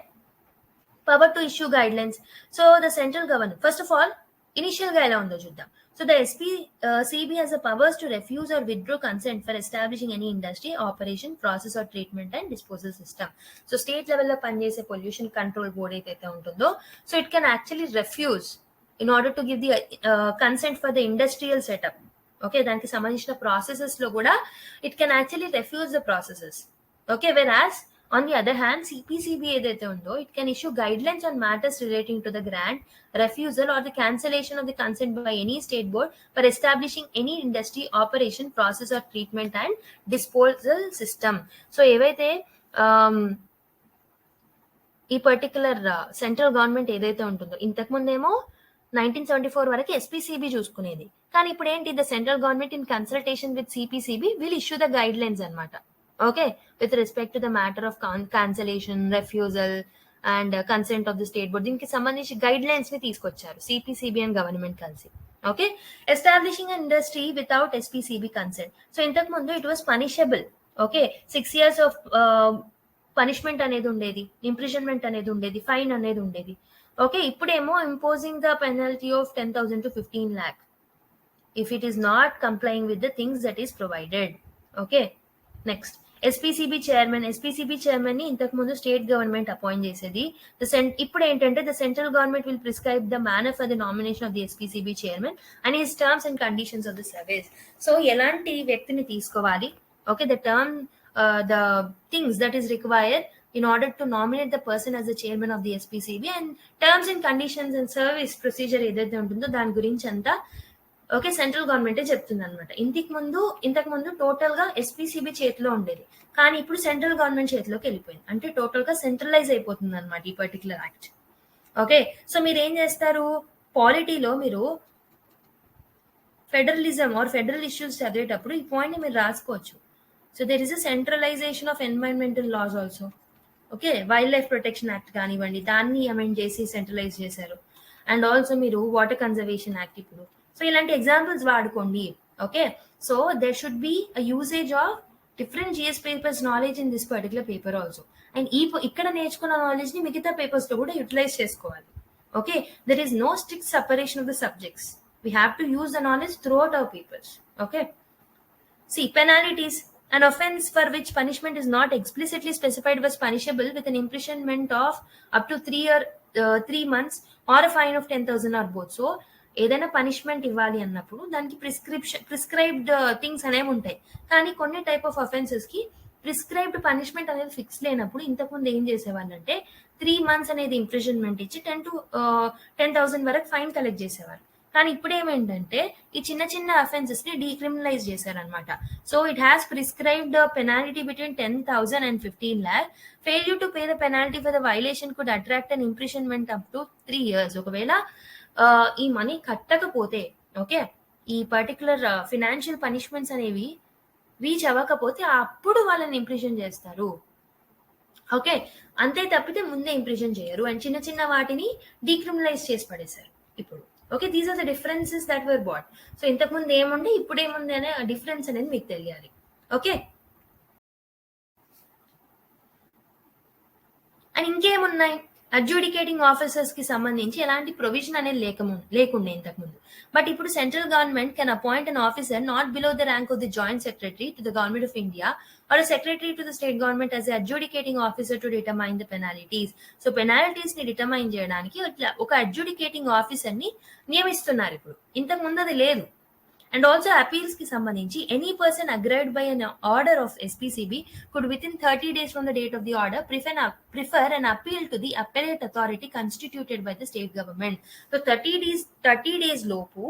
power to issue guidelines. So the central government first of all initial గా ఎలా ఉందో చూద్దాం. So the SPCB has the powers to refuse or withdraw consent for establishing any industry, operation, process or treatment and disposal system. So state లెవెల్లో పనిచేసే pollution control board ఏదైతే ఉంటుందో, so it can actually refuse in order to give the consent for the industrial setup. Okay, దానికి సంబంధించిన processes లో కూడా it can actually refuse the processes. Okay, whereas on the other hand CPCB ఏదైతే ఉందో it can issue guidelines on matters relating to the grant, refusal or the cancellation of the consent by any state board for establishing any industry, operation, process or treatment and disposal system. So ఏవైతే ఈ particular central government ఏదైతే ఉంటుందో, ఇంతకు ముందేమో 1974 వరకు ఎస్పీసీబీ చూసుకునేది, కానీ ఇప్పుడు ఏంటి, the central government in consultation with CPCB will issue the guidelines అనమాట. Okay, with respect to the matter of cancellation, refusal and consent of the state board, దీనికి సంబంధించి గైడ్ లైన్స్ ని తీసుకొచ్చారు సిపిసిబి అండ్ గవర్నమెంట్ కలిసి. Okay, establishing industry without SPCB consent. So ఇంతకు ముందు it was punishable. Okay, 6 years of punishment అనేది ఉండేది, imprisonment అనేది ఉండేది, ఫైన్ అనేది ఉండేది. ఓకే, ఇప్పుడేమో imposing the penalty of 10,000 to 15 lakh if it is not complying with the things that is provided. Okay, next SPCB chairman ని ఇంతకు ముందు స్టేట్ గవర్నమెంట్ అపాయింట్ చేసేది. ఇప్పుడు ఏంటంటే the central government will prescribe the manner for the nomination of the SPCB chairman and his terms and conditions of the service. So ఎలాంటి వ్యక్తిని తీసుకోవాలి, okay, the things that is required in order to nominate the person as the chairman of the SPCB and terms and conditions and service procedure ఏదైతే ఉంటుందో దాని గురించి అంతా okay central గవర్నమెంటే చెప్తుంది అనమాట. ఇంతకు ముందు టోటల్ గా ఎస్పీసీబీ చేతిలో ఉండేది, కానీ ఇప్పుడు సెంట్రల్ గవర్నమెంట్ చేతిలోకి వెళ్ళిపోయింది, అంటే టోటల్ గా సెంట్రలైజ్ అయిపోతుంది అనమాట ఈ పర్టికులర్ యాక్ట్. ఓకే, సో మీరు ఏం చేస్తారు, పాలిటీలో మీరు ఫెడరలిజం ఆర్ ఫెడరల్ ఇష్యూస్ చదివేటప్పుడు ఈ పాయింట్ ని మీరు రాసుకోవచ్చు. So there is a centralisation of environmental laws also. Okay, wildlife protection act కానివ్వండి, దాన్ని అమెండ్ చేసి సెంట్రలైజ్ చేశారు. అండ్ ఆల్సో మీరు వాటర్ కన్జర్వేషన్ యాక్ట్ ఇప్పుడు. సో ఇలాంటి ఎగ్జాంపుల్స్ వాడుకోండి. Okay, so there should be a usage of different GS papers knowledge in this particular paper also. And ఇక్కడ నేర్చుకున్న నాలెడ్జ్ ని మిగతా పేపర్స్ లో కూడా యూటిలైజ్ చేసుకోవాలి. Okay, there is no strict separation of the subjects, we have to use the knowledge throughout our papers. Okay, see penalties. An offense for which punishment is not explicitly specified was punishable with an imprisonment of up to 3 months or a fine of 10,000 or both. So ఏదైనా punishment ఇవ్వాలి అన్నప్పుడు దానికి prescribed things అనేవి ఉంటాయి, కానీ కొన్ని type of offences కి prescribed punishment అనేది ఫిక్స్ లేనప్పుడు ఇంతకుముందు ఏం చేసేవాళ్ళంటే 3 months అనేది ఇంప్రిజన్మెంట్ ఇచ్చి 10,000 వరకు ఫైన్ కలెక్ట్ చేసేవారు. కానీ ఇప్పుడు ఏమేంటంటే ఈ చిన్న చిన్న అఫెన్సెస్ ని డీక్రిమినలైజ్ చేశారనమాట. So it has prescribed penalty between 10,000 and 15 lakh. Failure to pay the penalty for the violation could attract and imprisonment up to 3 years. ఒకవేళ ఈ మనీ కట్టకపోతే, ఓకే, ఈ పర్టికులర్ ఫినాన్షియల్ పనిష్మెంట్స్ అనేవి రీచ్ అవ్వకపోతే అప్పుడు వాళ్ళని ఇంప్రిషన్ చేస్తారు. ఓకే, అంతే తప్పితే ముందే ఇంప్రిషన్ చేయరు. అండ్ చిన్న చిన్న వాటిని డీక్రిమినలైజ్ చేసి పడేశారు ఇప్పుడు. Okay, these are the differences that were brought. So ఇంతకుముందు ఏముంది ఇప్పుడు ఏముంది అనే డిఫరెన్స్ అనేది మీకు తెలియాలి. ఓకే, అండ్ ఇంకేమున్నాయి, అడ్జుడికేటింగ్ ఆఫీసర్స్ కి సంబంధించి ఎలాంటి ప్రొవిజన్ అనేది లేకుండే ఇంతకుముందు. బట్ ఇప్పుడు central government can appoint an officer not below the rank of the joint secretary to the government of India or secretary to the state government as adjudicating officer to determine the penalties. So penalties ని determine చేయడానికి ఒక adjudicating officer ని నియమిస్తున్నారు ఇప్పుడు. ఇంతకు ముందు అది లేదు. And also appeals కి సంబంధించి any person aggrieved by an order of SPCB could within 30 days from the date of the order prefer and appeal to the appellate authority constituted by the state government. So 30 days లోపు,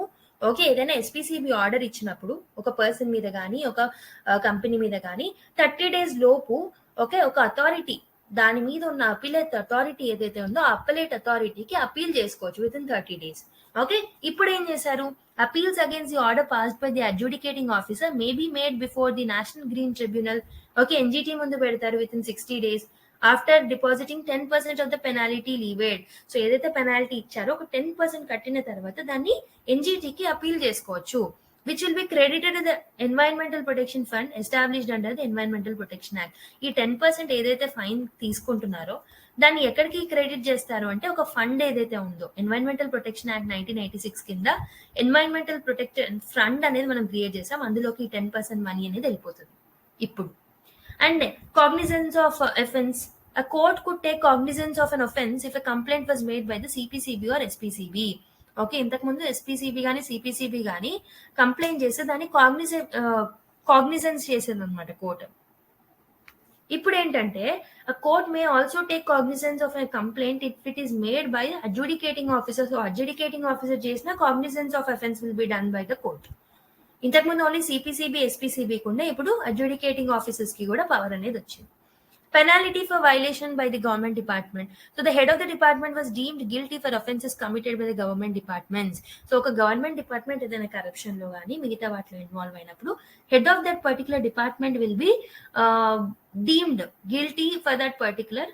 okay, ఏదైనా SPCB order ఇచ్చినప్పుడు ఒక person మీద కానీ ఒక company మీద కానీ 30 days లోపు, ఓకే, ఒక అథారిటీ దాని మీద ఉన్న అపీలేట్ అథారిటీ ఏదైతే ఉందో ఆ అపలేట్ అథారిటీకి అపీల్ చేసుకోవచ్చు విత్ ఇన్ 30 days. ఓకే, ఇప్పుడు ఏం చేశారు, appeals against the order passed by the adjudicating officer may be made before the National Green Tribunal. Okay, NGT mundu pedtaru within 60 days after depositing 10% of the penalty levied. So ఏదైతే penalty ఇచ్చారో ఒక 10% కట్టిన తర్వాత దాన్ని ఎన్జిటికి appeal చేసుకోవచ్చు, which will be credited to the Environmental Protection Fund established under the Environmental Protection Act. ఈ 10% ఏదైతే fine తీసుకుంటున్నారో దాన్ని ఎక్కడికి క్రెడిట్ చేస్తారు అంటే ఒక ఫండ్ ఏదైతే ఉందో ఎన్వైరన్మెంటల్ ప్రొటెక్షన్ యాక్ట్ 1986 కింద ఎన్వైరన్మెంటల్ ప్రొటెక్షన్ ఫండ్ అనేది మనం క్రియేట్ చేసాం, అందులోకి 10% మనీ అనేది వెళ్ళిపోతుంది ఇప్పుడు. And cognizance of offence, a court could take cognizance of an offence if a complaint was made by the CPCB or SPCB. Okay, ఇంతకు ముందు ఎస్పీసీబీ కానీ సిపిసిబి కానీ కంప్లైంట్ చేస్తే దాన్ని కాగ్నిజెన్స్ చేసేది అనమాట కోర్టు. ఇప్పుడు ఏంటంటే a court may also take cognizance of a complaint if it is made by adjudicating officer. So adjudicating officer చేసిన cognizance of offence will be done by the court. ఇంతకుముందు only CPCB ఎస్పీసీబీ కుండే, ఇప్పుడు adjudicating officers కి కూడా power అనేది వచ్చింది. Penalty for violation by the government department. So the head of the department was deemed guilty for offences committed by the government departments. So ఒక government department ఏదైనా corruption లో కానీ మిగతా వాటిలో ఇన్వాల్వ్ అయినప్పుడు head of that particular department will be deemed guilty for that particular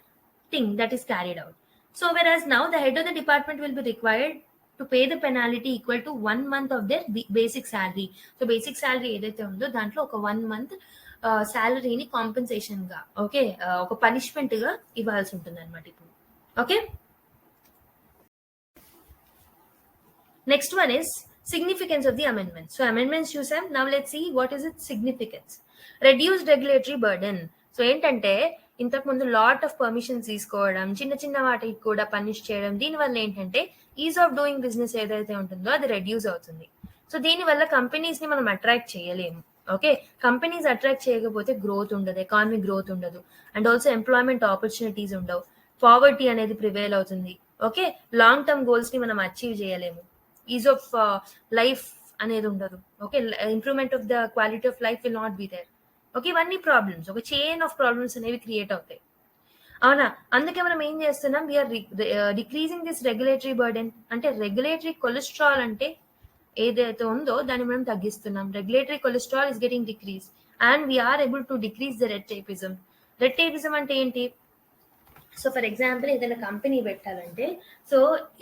thing that is carried out. So whereas now the head of the department will be required to pay the penalty equal to 1 month of their basic salary. So basic salary ఏదైతే ఉందో దాంట్లో ఒక 1 month శాలరీని compensation గా, okay, ఒక punishment గా ఇవ్వాల్సి ఉంటుంది అనమాట ఇప్పుడు. Okay, next one is significance of the amendments. So amendments చూసాం, now let's see what is it significance. Reduced regulatory burden. So ఏంటంటే ఇంతకు ముందు లాట్ ఆఫ్ పర్మిషన్స్ తీసుకోవడం, చిన్న చిన్న వాటికి కూడా పనిష్ చేయడం, దీనివల్ల ఏంటంటే ఈజ్ ఆఫ్ డూయింగ్ బిజినెస్ ఏదైతే ఉంటుందో అది రెడ్యూస్ అవుతుంది. సో దీనివల్ల కంపెనీస్ ని మనం అట్రాక్ట్ చేయలేము. ఓకే, కంపెనీస్ అట్రాక్ట్ చేయకపోతే గ్రోత్ ఉండదు, ఎకానమిక్ గ్రోత్ ఉండదు, అండ్ ఆల్సో ఎంప్లాయ్మెంట్ ఆపర్చునిటీస్ ఉండవు, పావర్టీ అనేది ప్రివేల్ అవుతుంది. ఓకే, లాంగ్ టర్మ్ గోల్స్ ని మనం అచీవ్ చేయలేము, ఈజ్ ఆఫ్ లైఫ్ అనేది ఉండదు. Okay, improvement of the quality of life will not be there. Okay, ఇవన్నీ ప్రాబ్లమ్స్, ఒక చైన్ ఆఫ్ ప్రాబ్లమ్స్ అనేవి క్రియేట్ అవుతాయి. అవునా, అందుకే మనం ఏం చేస్తున్నాం, we're decreasing this regulatory burden. అంటే రెగ్యులేటరీ కొలెస్ట్రాల్ అంటే ఏదైతే ఉందో దాన్ని మనం తగ్గిస్తున్నాం. Regulatory cholesterol is getting decrease and we're able to decrease the red tapism. Red tapism అంటే ఏంటి? సో ఫర్ ఎగ్జాంపుల్ ఏదైనా కంపెనీ పెట్టాలంటే, so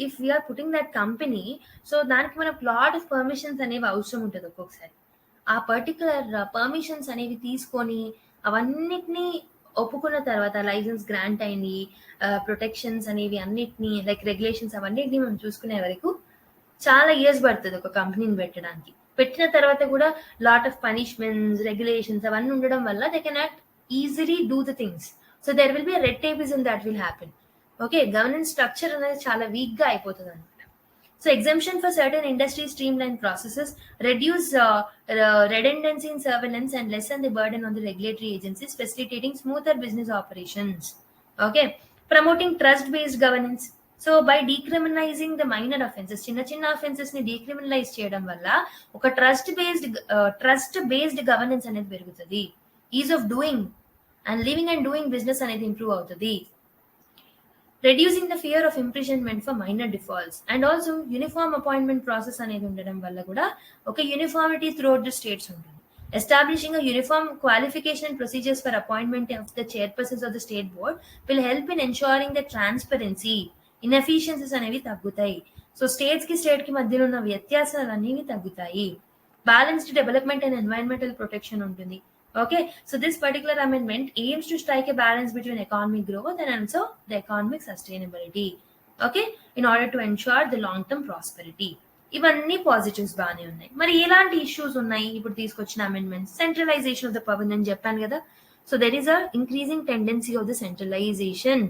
if we're putting that company, so దానికి మనకు లాట్ ఆఫ్ పర్మిషన్స్ అనేవి అవసరం ఉంటుంది. ఒక్కొక్కసారి ఆ పర్టికులర్ పర్మిషన్స్ అనేవి తీసుకొని అవన్నిటినీ ఒప్పుకున్న తర్వాత లైసెన్స్ గ్రాంట్ అయింది, ప్రొటెక్షన్స్ అనేవి అన్నిటినీ లైక్ రెగ్యులేషన్స్ అవన్నిటినీ మనం చూసుకునే వరకు చాలా ఇయర్స్ పడుతుంది ఒక కంపెనీని పెట్టడానికి. పెట్టిన తర్వాత కూడా లాట్ ఆఫ్ పనిష్మెంట్స్, రెగ్యులేషన్స్ అవన్నీ ఉండడం వల్ల they cannot easily do the things. So there will be red tapism that will happen. Okay, governance structure అనేది చాలా వీక్ గా అయిపోతుంది అనమాట. So exemption for certain industry streamline processes, reduce redundancy in surveillance and lessen the burden on the regulatory agencies, facilitating smoother business operations. Okay, promoting trust based governance. So by decriminalising the minor offences, చిన్న చిన్న offences ని decriminalise చేయడం వల్ల ఒక trust based governance అనేది పెరుగుతుంది. Ease of doing and living and doing business అనేది improve అవుతుంది. Reducing the fear of imprisonment for minor defaults and also uniform appointment process అనేది ఉండడం వల్ల కూడా ఒక యూనిఫామిటీ త్రూఅవుట్ ద స్టేట్స్ ఉంటుంది. Establishing a uniform qualification and procedures for appointment of the chairpersons of the state board will help in ensuring the transparency. Inefficiencies అనేవి తగ్గుతాయి. So states కి state కి మధ్యలో ఉన్న వ్యత్యాసాలు అనేవి తగ్గుతాయి. Balanced development and environmental protection ఉంటుంది. Okay, so this particular amendment aims to strike a balance between economic growth and also the economic sustainability. Okay, in order to ensure the long-term prosperity. ఇవన్నీ positives బాగానే ఉన్నాయి. మరి ఎలాంటి issues ఉన్నాయి ఇప్పుడు తీసుకొచ్చిన amendments? Centralisation of the power నేను చెప్పాను కదా. So there is a increasing tendency of the centralisation.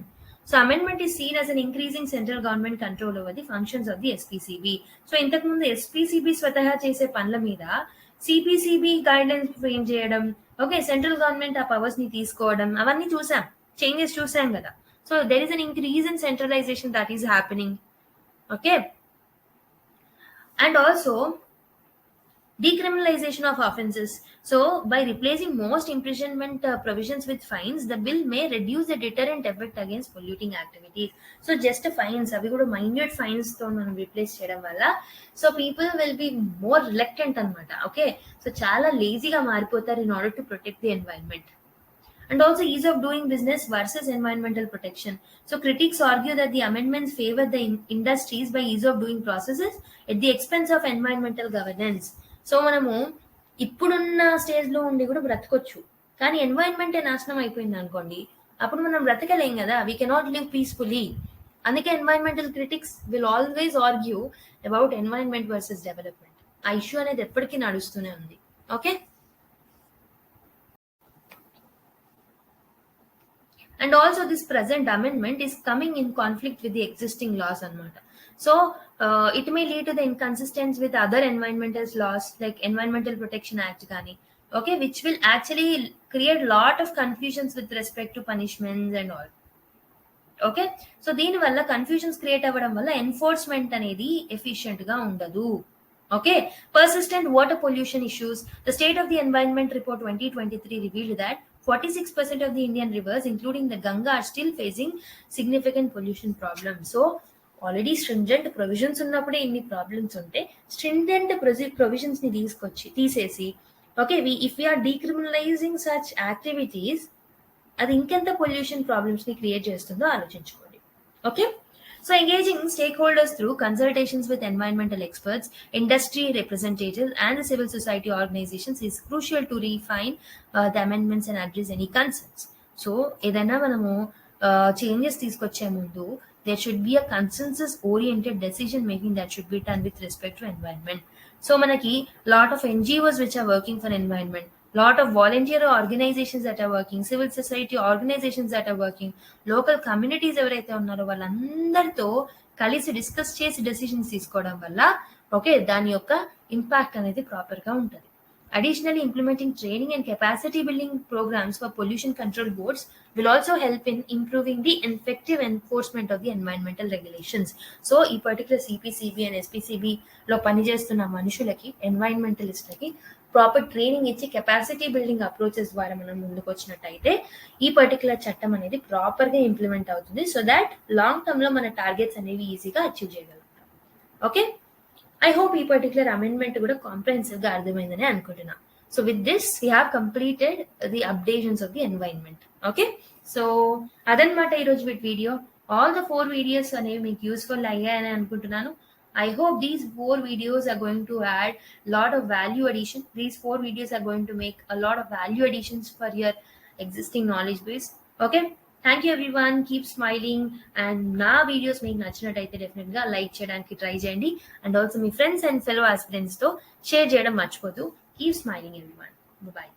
So amendment is seen as an increasing central government control over the functions of the SPCB. So ఇంతకు ముందు SPCB స్వతహా చేసే పనుల మీద CPCB guidelines frame చేయడం, okay, central government ఆ powers ని తీసుకోవడం, అవన్నీ చూసాం, చేంజెస్ చూసాం కదా. So there is an increase in centralisation that is happening. Okay, and also decriminalization of offences. So by replacing most imprisonment provisions with fines, the bill may reduce the deterrent effect against polluting activities. So just fines, avi kuda minute fines tho manam replace cheyadam valla so people will be more reluctant anamata. Okay, so chaala lazy ga maripotaru in order to protect the environment. And also ease of doing business versus environmental protection. So critics argue that the amendments favor the industries by ease of doing processes at the expense of environmental governance. So మనము ఇప్పుడున్న stage లో ఉండి కూడా బ్రతకొచ్చు, కానీ environment నాశనం అయిపోయింది అనుకోండి, అప్పుడు మనం బ్రతకలేం కదా. We cannot live peacefully. అందుకే environmental critics will always argue about environment versus development. ఆ ఇష్యూ అనేది ఎప్పటికీ నడుస్తూనే ఉంది. Okay, and also this present amendment is coming in conflict with the existing laws anamata. So it may lead to the inconsistency with other environmental laws like Environmental Protection Act gani, okay, which will actually create lot of confusions with respect to punishments and all. Okay, so దీని వల్ల confusions create అవ్వడం వల్ల enforcement అనేది efficient గా ఉండదు. Okay, persistent water pollution issues. The State of the Environment Report 2023 revealed that 46% of the Indian rivers, including the Ganga, are still facing significant pollution problems. So already stringent provisions ఉన్నప్పుడే ఇన్ని problems ఉంటే stringent provisions ని తీసేసి okay, if we are decriminalizing such activities, అది ఇంకెంత pollution problems ని create చేస్తుందో ఆలోచించుకోండి. Okay, so engaging stakeholders through consultations with environmental experts, industry representatives and the civil society organizations is crucial to refine the amendments and address any concerns. So ఏదైనా మనము changes తీసుకొచ్చే ముందు there should be a consensus oriented decision making that should be done with respect to environment. So manaki lot of NGOs which are working for environment, lot of volunteer organizations that are working, civil society organizations that are working, local communities ఎవరైతే ఉన్నారో వాళ్ళందరితో కలిసి discuss చేసి decisions తీసుకోవడం వల్ల okay దాని యొక్క impact అనేది ప్రాపర్ గా ఉంటుంది. Additionally, implementing training and capacity building programs for pollution control boards will also help in improving the effective enforcement of the environmental regulations. So, ఈ particular CPCB and SPCB లో పనిచేస్తున్న మనుషులకి, ఎన్వైరన్మెంటలిస్ట్లకి proper training ఇచ్చి capacity building approaches ద్వారా మనం ముందుకు వచ్చినట్టయితే ఈ పర్టికులర్ చట్టం అనేది ప్రాపర్ గా ఇంప్లిమెంట్ అవుతుంది. సో దాట్ లాంగ్ టర్మ్ లో మన టార్గెట్స్ అనేవి ఈజీగా అచీవ్ చేయగలుగుతాం. ఓకే, I hope ఈ పర్టికులర్ అమెండ్మెంట్ కూడా కాంప్రహెన్సివ్ గా అర్థమైందని అనుకుంటున్నా. So with this we have completed the updations of the environment. Okay, so అదనమాట ఈరోజు వీడియో. ఆల్ ద 4 వీడియోస్ అనేవి మీకు యూస్ఫుల్ అయ్యాయని అనుకుంటున్నాను. I hope these 4 videos are going to add lot of value addition. These 4 videos are going to make a lot of value additions for your existing knowledge base. Okay, thank you everyone. Keep smiling, and na videos meeku nachinataithe definitely ga like cheyadaniki try cheyandi, and also me friends and fellow aspirants తో share cheyadam marchipodu. Keep smiling everyone. Bye bye.